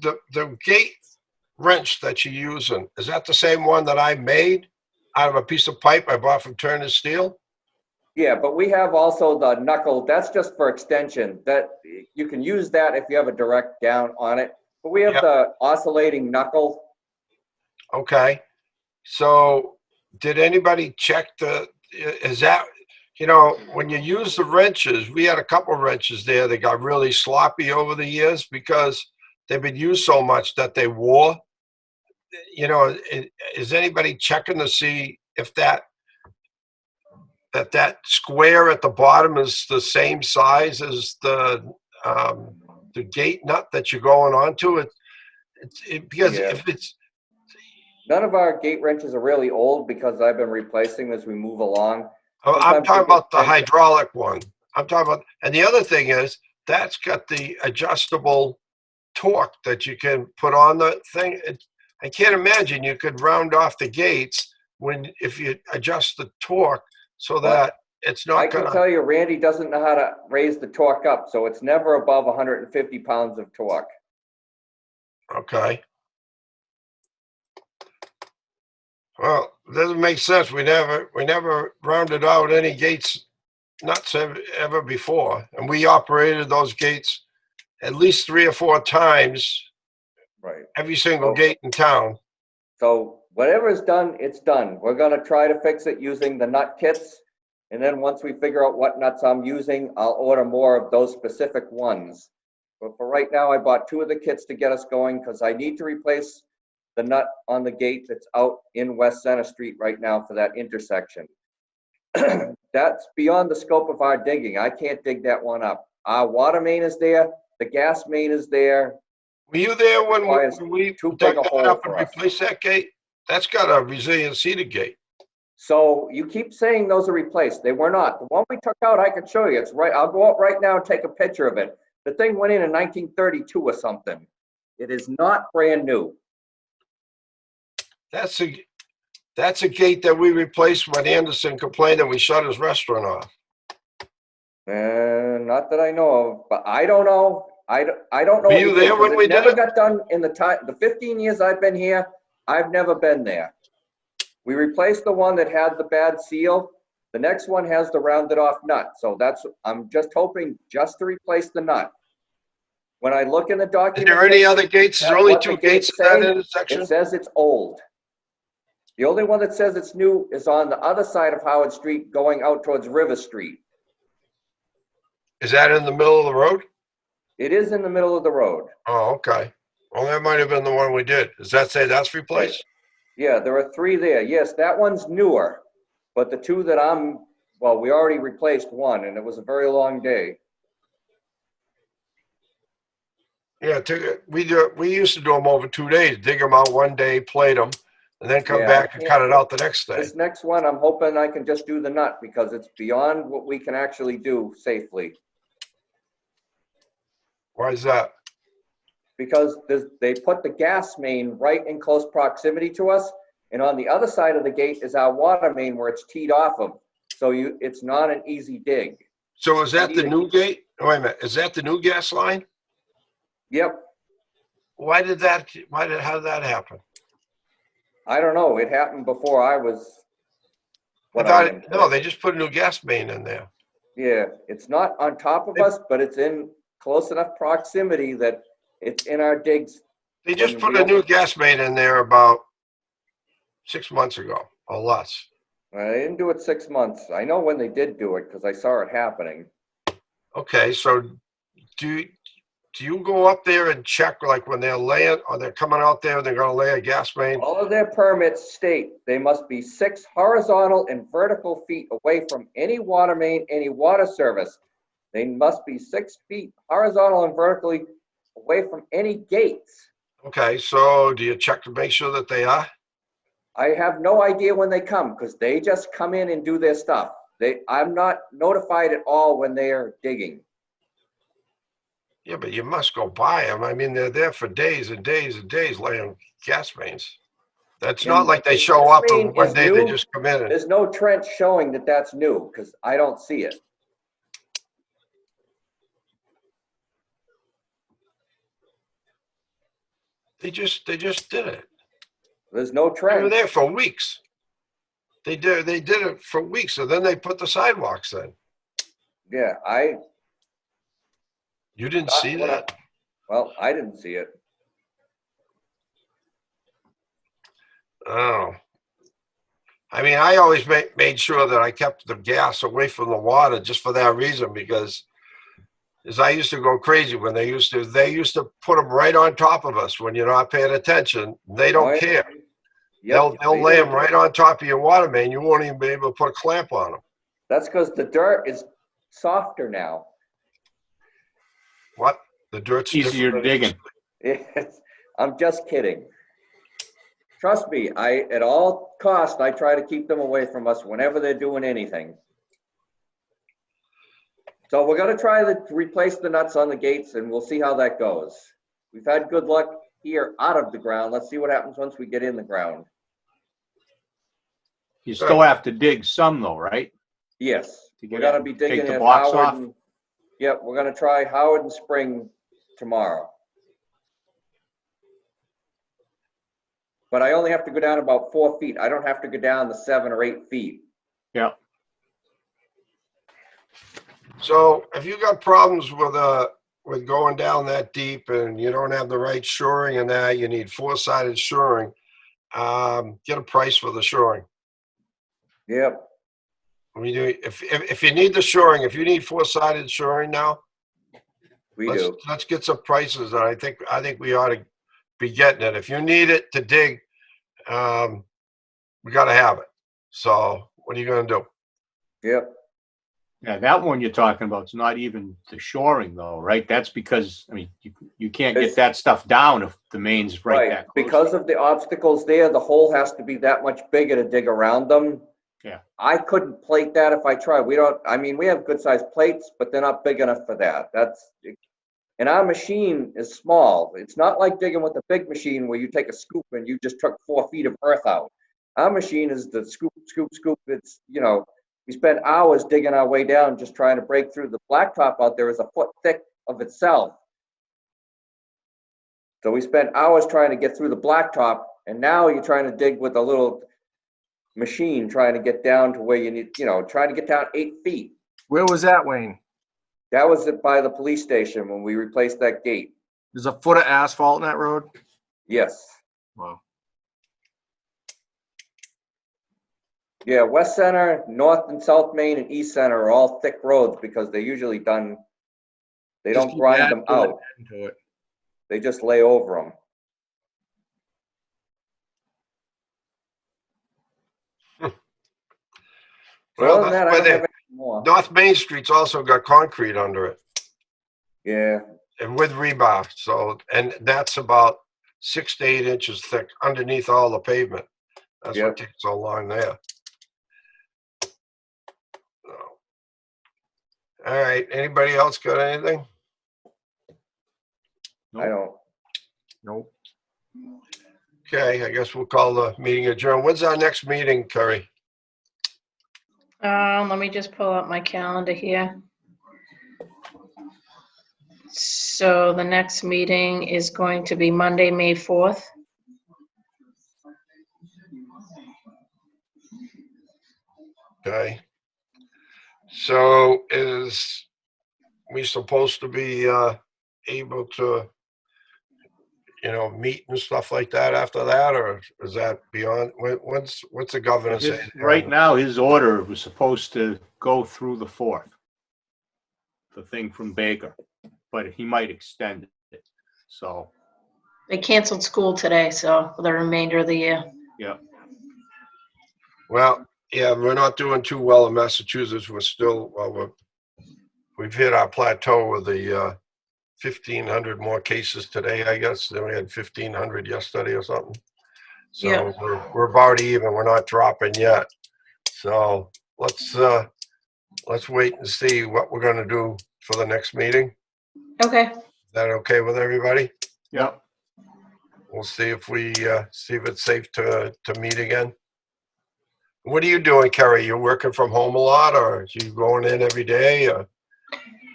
the gate wrench that you're using, is that the same one that I made out of a piece of pipe I bought from Turner Steel? Yeah, but we have also the knuckle. That's just for extension. That you can use that if you have a direct down on it. But we have the oscillating knuckle. Okay. So did anybody check is that, when you use the wrenches, we had a couple of wrenches there that got really sloppy over the years because they've been used so much that they wore. Is anybody checking to see if that square at the bottom is the same size as the gate nut that you're going onto? Because if it's, none of our gate wrenches are really old because I've been replacing as we move along. I'm talking about the hydraulic one. I'm talking about, and the other thing is that's got the adjustable torque that you can put on the thing. I can't imagine you could round off the gates if you adjust the torque so that it's not I can tell you, Randy doesn't know how to raise the torque up, so it's never above 150 pounds of torque. Okay. Well, it doesn't make sense. We never rounded out any gates nuts ever before, and we operated those gates at least 3 or 4 times. Right. Every single gate in town. So whatever is done, it's done. We're going to try to fix it using the nut kits. And then once we figure out what nuts I'm using, I'll order more of those specific ones. But for right now, I bought 2 of the kits to get us going because I need to replace the nut on the gate that's out in West Center Street right now for that intersection. That's beyond the scope of our digging. I can't dig that one up. Our water main is there. The gas main is there. Were you there when we dug that up and replaced that gate? That's got a resilient seated gate. So you keep saying those are replaced. They were not. The one we took out, I can show you. It's right. I'll go up right now and take a picture of it. The thing went in 1932 or something. It is not brand new. That's That's a gate that we replaced when Anderson complained that we shut his restaurant off. Not that I know of, but I don't know. I don't know. Were what you we did, there 'cause when it we did never it? got done in the 15 years I've been here. I've never been there. We replaced the one that had the bad seal. The next one has the rounded off nut. So I'm just hoping just to replace the nut. When I look in the Is document. there any other gates? Is there only 2 gates in that intersection? It says it's old. The only one that says it's new is on the other side of Howard Street going out towards River Street. Is that in the middle of the road? It is in the middle of the road. Oh, okay. Well, that might have been the one we did. Does that say that's replaced? Yeah, there are 3 there. Yes, that one's newer, but the 2 that we already replaced one, and it was a very long day. Yeah, we used to do them over 2 days, dig them out one day, plate them, and then come Yeah, back I and can't- cut it out the next day. This next one, I'm hoping I can just do the nut because it's beyond what we can actually do safely. Why is that? Because they put the gas main right in close proximity to us, and on the other side of the gate is our water main where it's teed off of. So it's not an easy dig. So is that the new gate? Oh, wait a minute. Is that the new gas line? Yep, How did that happen? I don't know. It happened before I was. No, they just put a new gas main in there. Yeah, it's not on top of us, but it's in close enough proximity that it's in our digs. They just put a new gas main in there about 6 months ago or less. I didn't do it 6 months. I know when they did do it because I saw it happening. Okay, so do you go up there and check, like when they're laying, or they're coming out there and they're gonna lay a gas main? All of their permits state they must be 6 horizontal and vertical feet away from any water main, any water service. They must be 6 feet horizontal and vertically away from any gates. Okay, so do you check to make sure that they are? I have no idea when they come because they just come in and do their stuff. I'm not notified at all when they are digging. Yeah, but you must go by them. I mean, they're there for days and days and days laying gas mains. That's not like they show up and one day they just come in. There's no trench showing that that's new because I don't see it. They just did it. There's no They were trench. there for weeks. They did it for weeks, and then they put the sidewalks in. Yeah, You didn't see that? well, I didn't see it. Oh. I mean, I always made sure that I kept the gas away from the water just for that reason, because as I used to go crazy when they used to put them right on top of us when you're not paying attention. They don't care. Yep, They'll lay them right on top of your water main. You won't even be able to put a clamp on them. That's because the dirt is softer now. What? The dirt's Easier different. digging. I'm just kidding. Trust me, at all costs, I try to keep them away from us whenever they're doing anything. So we're gonna try to replace the nuts on the gates and we'll see how that goes. We've had good luck here out of the ground. Let's see what happens once we get in the ground. You still have to dig some though, right? Yes, To we're get gonna it- be take digging the at blocks Howard. off? Yep, we're gonna try Howard and Spring tomorrow. But I only have to go down about 4 feet. I don't have to go down the 7 or 8 feet. Yeah. So if you got problems with going down that deep and you don't have the right shoring and that, you need 4-sided shoring, get a price for the shoring. Yep, If you need the shoring, if you need 4-sided shoring now, we do. let's get some prices. And I think we ought to be getting it. If you need it to dig, we got to have it. So what are you going to do? Yep. Yeah, that one you're talking about is not even the shoring though, right? That's because, I mean, you can't get that stuff down if the main's right that close. Because of the obstacles there, the hole has to be that much bigger to dig around them. Yeah. I couldn't plate that if I tried. We have good sized plates, but they're not big enough for that. And our machine is small. It's not like digging with a big machine where you take a scoop and you just took 4 feet of earth out. Our machine is the scoop, scoop, scoop. It's, you know, we spend hours digging our way down just trying to break through. The blacktop out there is a foot thick of itself. So we spent hours trying to get through the blacktop, and now you're trying to dig with a little machine, trying to get down to where you need, you know, trying to get down 8 feet. Where was that, Wayne? That was it by the police station when we replaced that gate. There's a foot of asphalt in that road? Yes. Wow. Yeah, West Center, North and South Main, and East Center are all thick roads because they're usually done, they Just don't keep grind adding them out. to it. They just lay over them. Well, Other than that's that, I why don't have they, any more. North Main Street's also got concrete under it Yeah, and with rebar. So, and that's about 6 to 8 inches thick underneath all the pavement. That's Yep. what takes so long there. So, all right. Anybody else got anything? I don't. Nope. Okay, I guess we'll call the meeting adjourned. When's our next meeting, Curry? Let me just pull up my calendar here. So the next meeting is going to be Monday, May 4th. Okay. So is we supposed to be able to, you know, meet and stuff like that after that, or is that beyond? What's the governor saying? Right now, his order was supposed to go through the 4th. The thing from Baker, but he might extend it. So, They canceled school today, so for the remainder of the year. yeah. Well, yeah, we're not doing too well in Massachusetts. We're still, well, we've hit our plateau with the 1,500 more cases today, I guess. Then we had 1,500 yesterday or something. So Yeah. we're about even. We're not dropping yet. So let's wait and see what we're gonna do for the next meeting. Okay. Is that okay with everybody? Yep. We'll see if it's safe to meet again. What are you doing, Kerry? You working from home a lot, or are you going in every day? Or?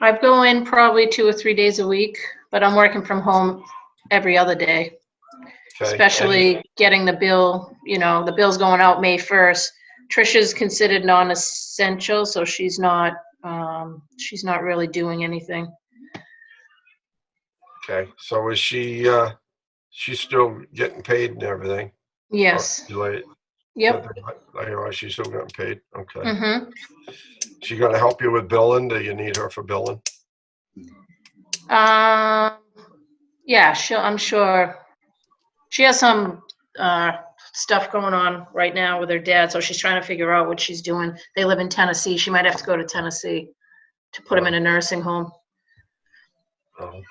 I go in probably 2 or 3 days a week, but I'm working from home every other day. Okay. Especially getting the bill, you know, the bill's going out May 1st. Trisha's considered non-essential, so she's not really doing anything. Okay. So is she's still getting paid and everything? Yes. Yep. She's still getting paid. Okay. Mm-hmm. She gonna help you with billing? Do you need her for billing? Yeah, I'm sure. She has some stuff going on right now with her dad, so she's trying to figure out what she's doing. They live in Tennessee. She might have to go to Tennessee to put him in a nursing home. Oh.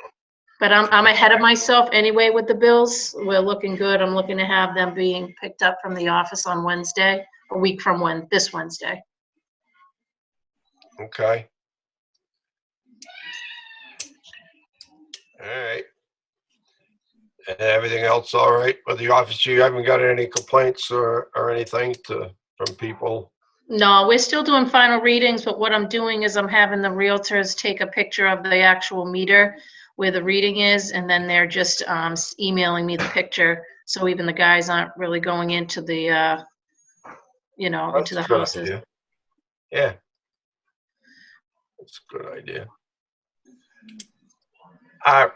But I'm ahead of myself anyway with the bills. We're looking good. I'm looking to have them being picked up from the office on Wednesday, a week from this Wednesday. Okay. All right. And everything else all right with the office? You haven't got any complaints or anything from people? No, we're still doing final readings, but what I'm doing is I'm having the realtors take a picture of the actual meter where the reading is, and then they're just emailing me the picture. So even the guys aren't really going into the, into the houses. Idea. Yeah. That's a good idea. I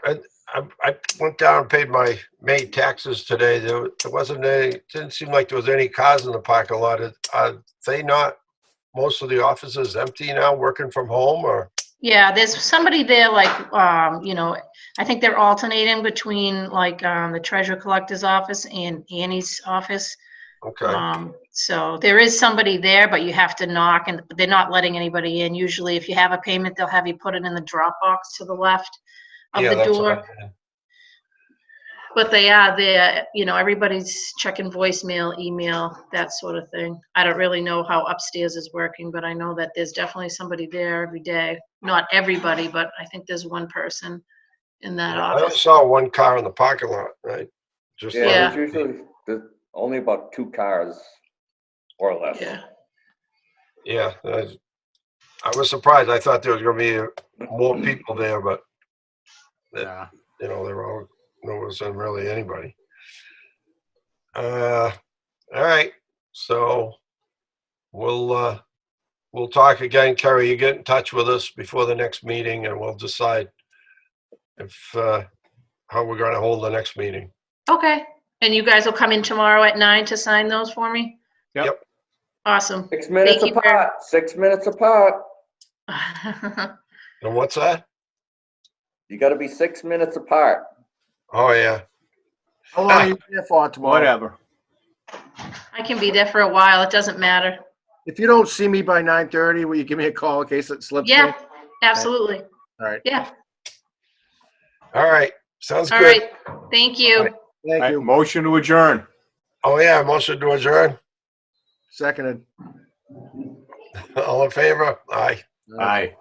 went down and paid my May taxes today. There wasn't any, didn't seem like there was any cars in the parking lot. Are they not, most of the offices empty now, working from home, or? Yeah, there's somebody there, like, I think they're alternating between like the treasurer collector's office and Annie's office. Okay. So there is somebody there, but you have to knock, and they're not letting anybody in. Usually if you have a payment, they'll have you put it in the drop box to the left of Yeah, the that's door. what I did. But they are there, everybody's checking voicemail, email, that sort of thing. I don't really know how upstairs is working, but I know that there's definitely somebody there every day. Not everybody, but I think there's one person in that I only office. saw one car in the parking lot, right? Just Yeah, Yeah. there's usually only about 2 cars. or less. Yeah. Yeah, I was surprised. I thought there was gonna be more people there, but Yeah. you know, there wasn't really anybody. All right, so we'll talk again. Kerry, you get in touch with us before the next meeting, and we'll decide if how we're going to hold the next meeting. Okay. And you guys will come in tomorrow at 9 to sign those for me? Yep. Awesome. 6 minutes Thank you very- apart, 6 minutes apart. And what's that? You gotta be 6 minutes apart. Oh yeah, How long are you there for tomorrow? Whatever. I can be there for a while. It doesn't matter. If you don't see me by 9:30, will you give me a call in case it slips me? Yeah, absolutely. All right. Yeah. all right, sounds All good. right. Thank you. Thank All right, you. motion to adjourn. Oh yeah, motion to adjourn. Seconded. All in favor? Aye. Aye.